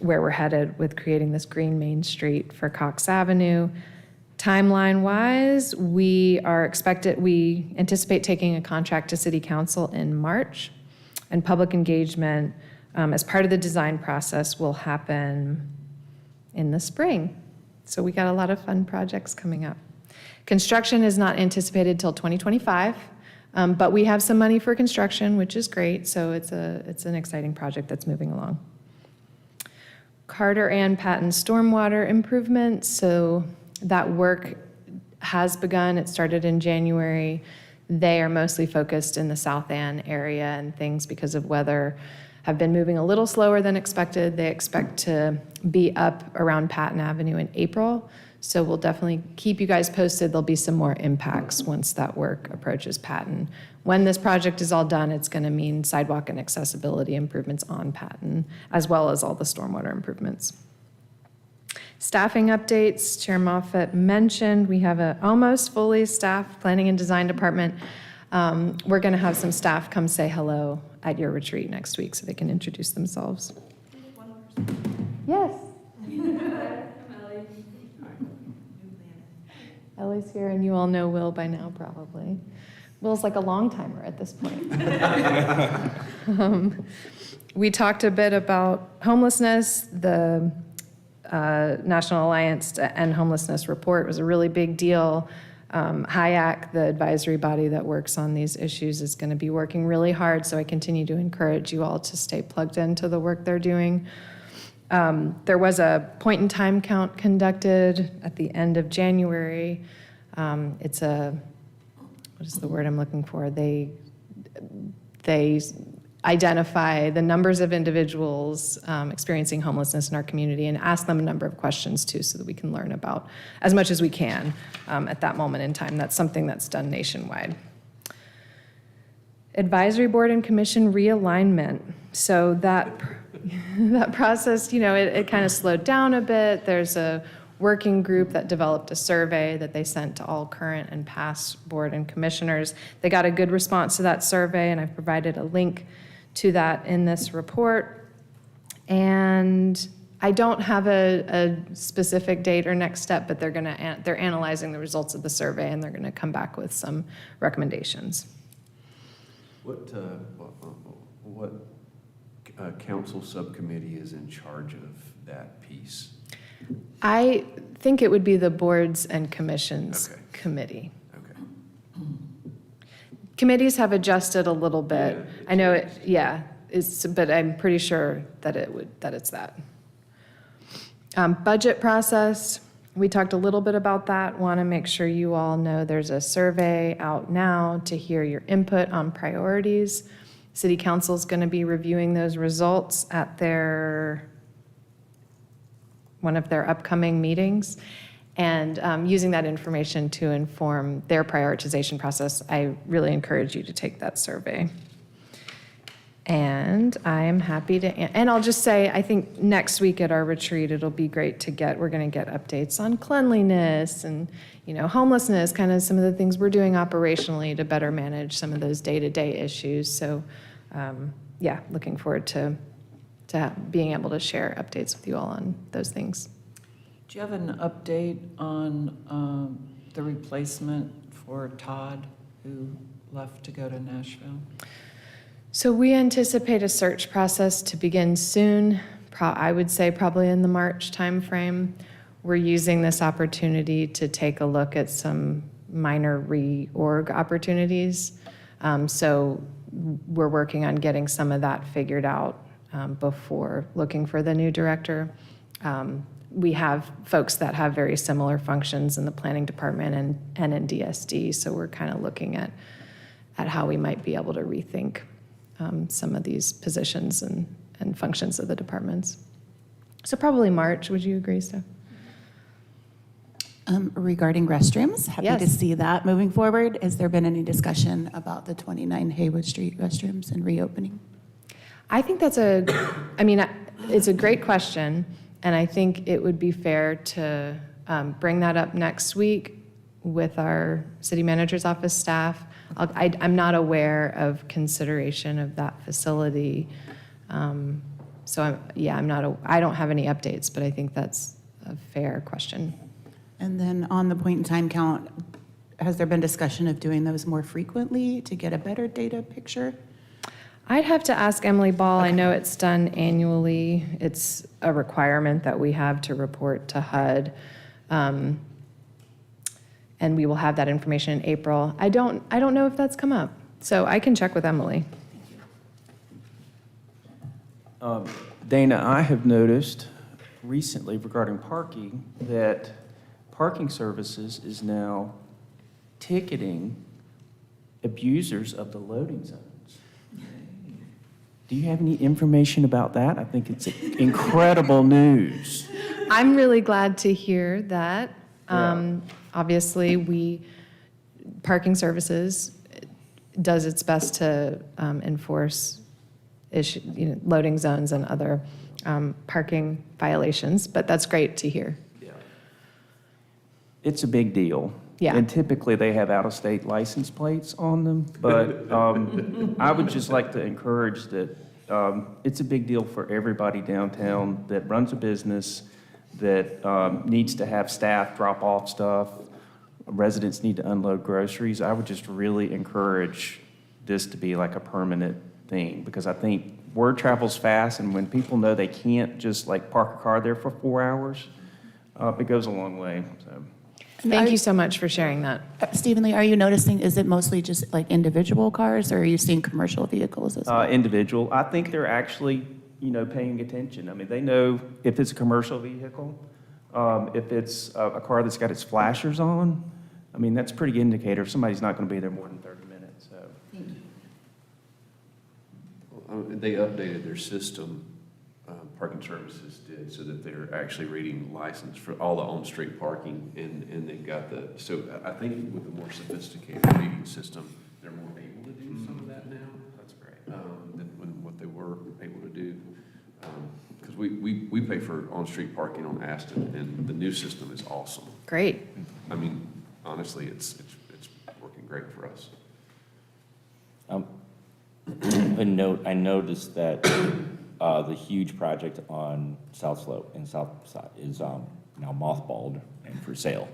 where we're headed with creating this green Main Street for Cox Avenue. Timeline-wise, we anticipate taking a contract to City Council in March, and public engagement as part of the design process will happen in the spring. So we got a lot of fun projects coming up. Construction is not anticipated till 2025, but we have some money for construction, which is great. So it's an exciting project that's moving along. Carter and Patton stormwater improvements. So that work has begun. It started in January. They are mostly focused in the South Ann area, and things because of weather have been moving a little slower than expected. They expect to be up around Patton Avenue in April. So we'll definitely keep you guys posted. There'll be some more impacts once that work approaches Patton. When this project is all done, it's going to mean sidewalk and accessibility improvements on Patton, as well as all the stormwater improvements. Staffing updates, Chair Moffett mentioned, we have a almost fully staffed planning and design department. We're going to have some staff come say hello at your retreat next week so they can introduce themselves. Yes. Ellie's here, and you all know Will by now, probably. Will's like a long timer at this point. We talked a bit about homelessness. The National Alliance to End Homelessness report was a really big deal. HIAC, the advisory body that works on these issues, is going to be working really hard, so I continue to encourage you all to stay plugged into the work they're doing. There was a point-in-time count conducted at the end of January. It's a, what is the word I'm looking for? They identify the numbers of individuals experiencing homelessness in our community and ask them a number of questions too, so that we can learn about as much as we can at that moment in time. That's something that's done nationwide. Advisory board and commission realignment. So that process, it kind of slowed down a bit. There's a working group that developed a survey that they sent to all current and past board and commissioners. They got a good response to that survey, and I've provided a link to that in this report. And I don't have a specific date or next step, but they're analyzing the results of the survey, and they're going to come back with some recommendations. What council subcommittee is in charge of that piece? I think it would be the boards and commissions Okay. committee. Okay. Committees have adjusted a little bit. Yeah, I know it, but I'm pretty sure that it's that. Budget process, we talked a little bit about that. Want to make sure you all know there's a survey out now to hear your input on priorities. City Council is going to be reviewing those results at one of their upcoming meetings, and using that information to inform their prioritization process. I really encourage you to take that survey. And I am happy to, and I'll just say, I think next week at our retreat, it'll be great we're going to get updates on cleanliness and, homelessness, kind of some of the things we're doing operationally to better manage some of those day-to-day issues. So, looking forward to being able to share updates with you all on those things. Do you have an update on the replacement for Todd, who left to go to Nashville? So we anticipate a search process to begin soon. I would say probably in the March timeframe. We're using this opportunity to take a look at some minor reorg opportunities. So we're working on getting some of that figured out before looking for the new director. We have folks that have very similar functions in the planning department and in DSD, so we're kind of looking at how we might be able to rethink some of these positions and functions of the departments. So probably March, would you agree, Steph? Regarding restrooms, happy to Yes. see that moving forward. Has there been any discussion about the 29 Haywood Street restrooms and reopening? I think it's a great question, and I think it would be fair to bring that up next week with our city manager's office staff. I'm not aware of consideration of that facility, so I don't have any updates, but I think that's a fair question. And then on the point-in-time count, has there been discussion of doing those more frequently to get a better data picture? I'd have to ask Emily Ball. I know it's done annually. It's a requirement that we have to report to HUD. And we will have that information in April. I don't know if that's come up, so I can check with Emily. Dana, I have noticed recently regarding parking that Parking Services is now ticketing abusers of the loading zones. Do you have any information about that? I think it's incredible news. I'm really glad to hear that. Obviously, Parking Services does its best to enforce loading zones and other parking violations, but that's great to hear. it's a big deal. Yeah. And typically, they have out-of-state license plates on them, but I would just like to encourage that it's a big deal for everybody downtown that runs a business, that needs to have staff drop off stuff, residents need to unload groceries. I would just really encourage this to be like a permanent thing, because I think word travels fast, and when people know they can't just like park a car there for 4 hours, it goes a long way, so. Thank you so much for sharing that. Stephen Lee, are you noticing, is it mostly just like individual cars, or are you seeing commercial vehicles as well? Individual. I think they're actually, paying attention. I mean, they know if it's a commercial vehicle, if it's a car that's got its flashers on. I mean, that's a pretty good indicator if somebody's not going to be there more than 30 minutes, so. They updated their system, parking services did, so that they're actually reading license for all the on-street parking, and they've got so I think with the more sophisticated reading system, they're more able to do some of that now. That's great. Than what they were able to do. Because we pay for on-street parking on Aston, and the new system is awesome. Great. I mean, honestly, it's working great for us. A note, I noticed that the huge project on South Slope and South Side is now mothballed and for sale.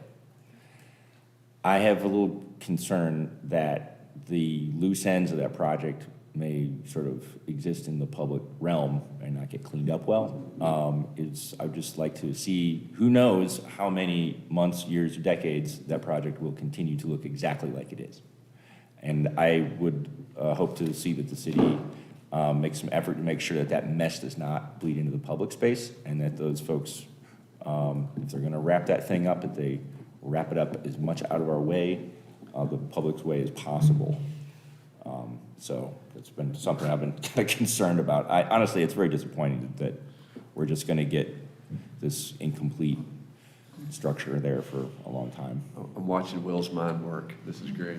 I have a little concern that the loose ends of that project may sort of exist in the public realm and not get cleaned up well. I'd just like to see, who knows how many months, years, or decades that project will continue to look exactly like it is. And I would hope to see that the city makes some effort to make sure that that mess does not bleed into the public space, and that those folks, if they're gonna wrap that thing up, that they wrap it up as much out of our way, the public's way as possible. So it's been something I've been kind of concerned about. Honestly, it's very disappointing that we're just gonna get this incomplete structure there for a long time. I'm watching Will's mind work. This is great.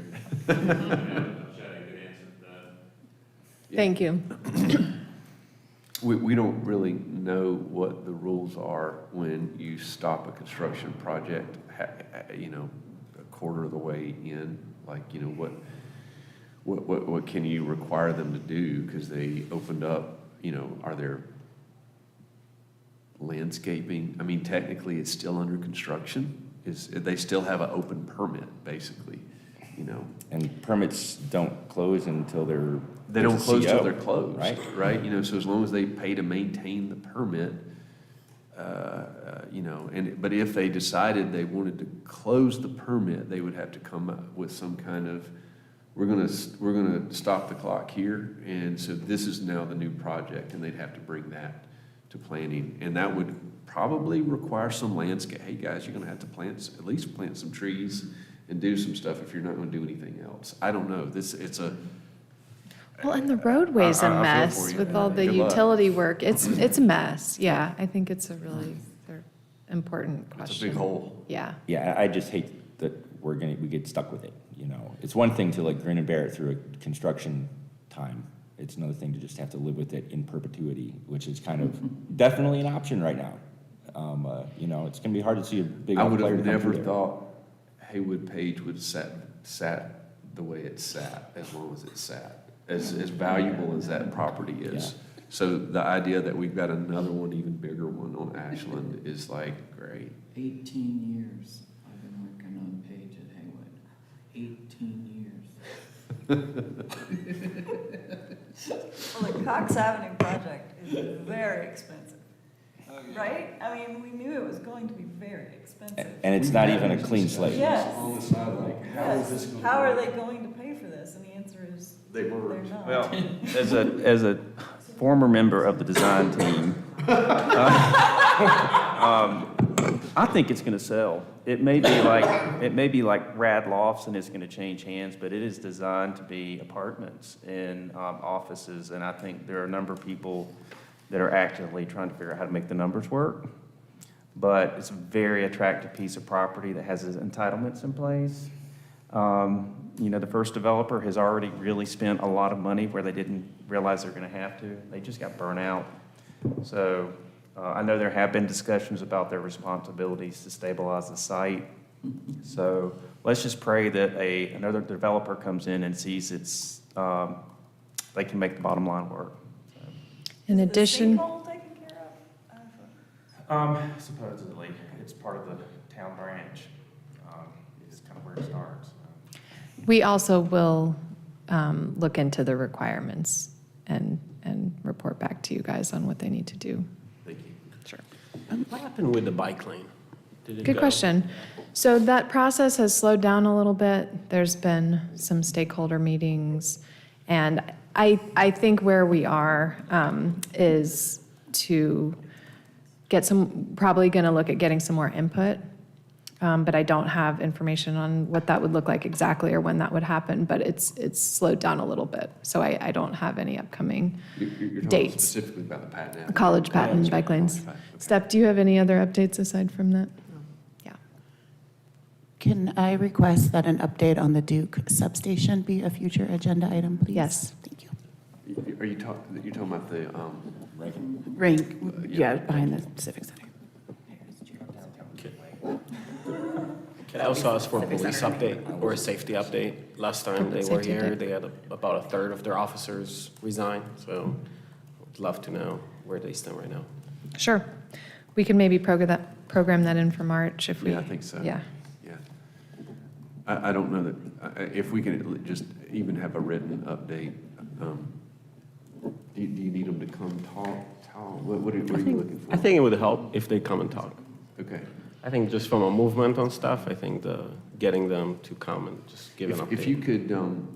Thank you. We don't really know what the rules are when you stop a construction project, a quarter of the way in. Like, what can you require them to do? Because they opened up, are there landscaping? I mean, technically, it's still under construction. They still have an open permit, basically, And permits don't close until they're. They don't close till CO, they're closed, right? right? So as long as they pay to maintain the permit, but if they decided they wanted to close the permit, they would have to come up with some kind of, we're gonna stop the clock here, and so this is now the new project, and they'd have to bring that to planning, and that would probably require some landscape. Hey guys, you're gonna have to at least plant some trees and do some stuff if you're not gonna do anything else. I don't know. Well, and the roadway's I a feel mess for you. with all the Good luck. utility work. It's a mess. Yeah, I think it's a really important question. It's a big hole. Yeah. Yeah, I just hate that we get stuck with it, It's one thing to like grin and bear it through a construction time. It's another thing to just have to live with it in perpetuity, which is kind of definitely an option right now. It's gonna be hard to see a big I would player have come never through there. thought Haywood Page would have sat the way it sat, as long as it sat, as valuable as that property is. Yeah. So the idea that we've got another one, even bigger one on Ashland is like, great. 18 years I've been working on Page at Haywood. 18 years. Well, the Cox Avenue project is very expensive, right? I mean, we knew it was going to be very expensive. And it's not even a clean slate. Yes. On the side, like, how is this Yes. going? How are they going to pay for this? And the answer is, They they're merged. not. Well, as a former member of the design team, I think it's going to sell. It may be like Rad Lofts and it's going to change hands, but it is designed to be apartments and offices, and I think there are a number of people that are actively trying to figure out how to make the numbers work. But it's a very attractive piece of property that has its entitlements in place. The first developer has already really spent a lot of money where they didn't realize they're going to have to. They just got burnt out. So I know there have been discussions about their responsibilities to stabilize the site. So let's just pray that another developer comes in and sees they can make the bottom line work. In addition. The sinkhole taken care of? Supposedly, it's part of the town branch. It's kind of where it starts. We also will look into the requirements and report back to you guys on what they need to do. Thank you. Sure. What happened with the bike lane? Did it Good go? question. So that process has slowed down a little bit. There's been some stakeholder meetings. And I think where we are is to probably going to look at getting some more input. But I don't have information on what that would look like exactly or when that would happen, but it's slowed down a little bit. So I don't have any upcoming You're talking dates. specifically about the Pat Nat. College patent bike lanes. Okay. Steph, do you have any other updates aside from that? Yeah. Can I request that an update on the Duke substation be a future agenda item, please? Yes. Thank you. Are you talking about the, Rank, yeah, behind the Civic Center. Can I also ask for a police update or a safety update? Last time they were Safety here, update. they had about a third of their officers resign, so I'd love to know where they stand right now. Sure. We can maybe program that in for March if we. yeah, I think so. Yeah. Yeah. I don't know that, if we can just even have a written update, do you need them to come talk? What are you looking for? I think it would help if they come and talk. Okay. I think just from a movement on stuff, I think getting them to come and just give an update. If you could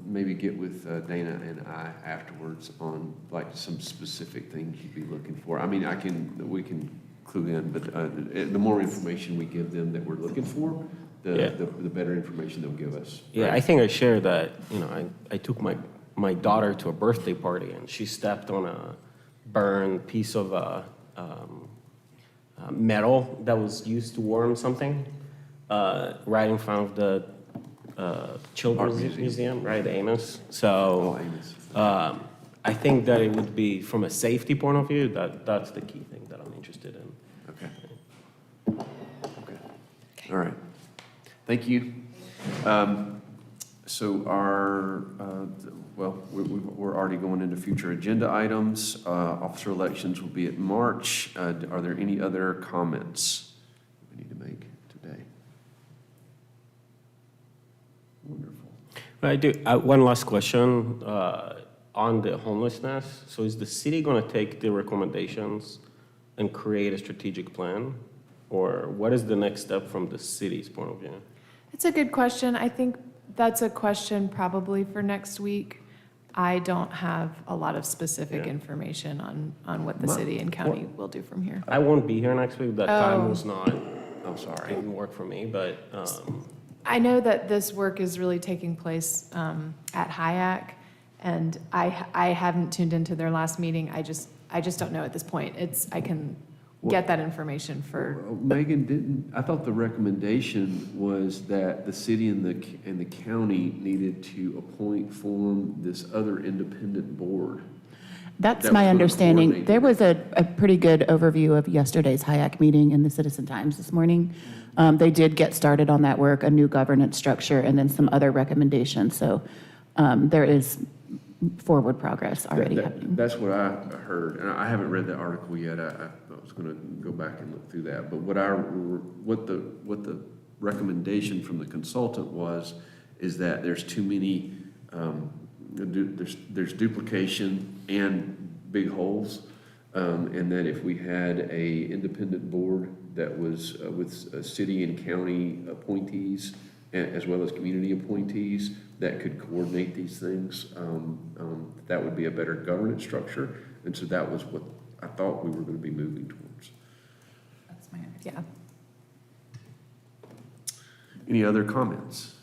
maybe get with Dana and I afterwards on like some specific things you'd be looking for. I mean, we can clue in, but the more information we give them that we're looking for, the better information they'll give us. Yeah, right? I think I shared that, I took my daughter to a birthday party and she stepped on a burned piece of metal that was used to warm something right in front of the Children's Art museum. Museum, right, Amos. So Amos. I think that it would be, from a safety point of view, that's the key thing that I'm interested in. Okay. All right. Thank you. So we're already going into future agenda items. Officer elections will be at March. Are there any other comments we need to make today? Wonderful. I do, one last question on the homelessness. So is the city going to take the recommendations and create a strategic plan? Or what is the next step from the city's point of view? It's a good question. I think that's a question probably for next week. I don't have a lot of specific Yeah. information on what the city and county will do from here. I won't be here next week. That time Oh. was not, I'm sorry. didn't work for me, but I know that this work is really taking place at HIAC, and I haven't tuned into their last meeting. I just don't know at this point. I can get that information for, Well, Megan, I thought the recommendation was that the city and the county needed to form this other independent board. That's That my was gonna understanding. coordinate. There was a pretty good overview of yesterday's HIAC meeting in the Citizen Times this morning. They did get started on that work, a new governance structure, and then some other recommendations. So there is forward progress already happening. That's what I heard, and I haven't read the article yet. I was going to go back and look through that. But what the recommendation from the consultant was is that there's too many, there's duplication and big holes, and that if we had a independent board that was with city and county appointees as well as community appointees that could coordinate these things, that would be a better governance structure. And so that was what I thought we were going to be moving towards. That's my understanding. yeah. Any other comments?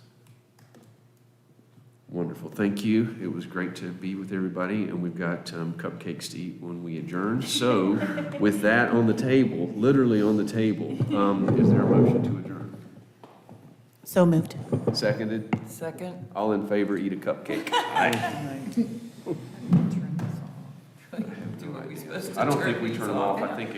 Wonderful, thank you. It was great to be with everybody, and we've got cupcakes to eat when we adjourn. So with that on the table, literally on the table, is there a motion to adjourn? So moved. Seconded? Second? All in favor, eat a cupcake. Turn this off. Do what we supposed to I don't turn think we these turn them off. I think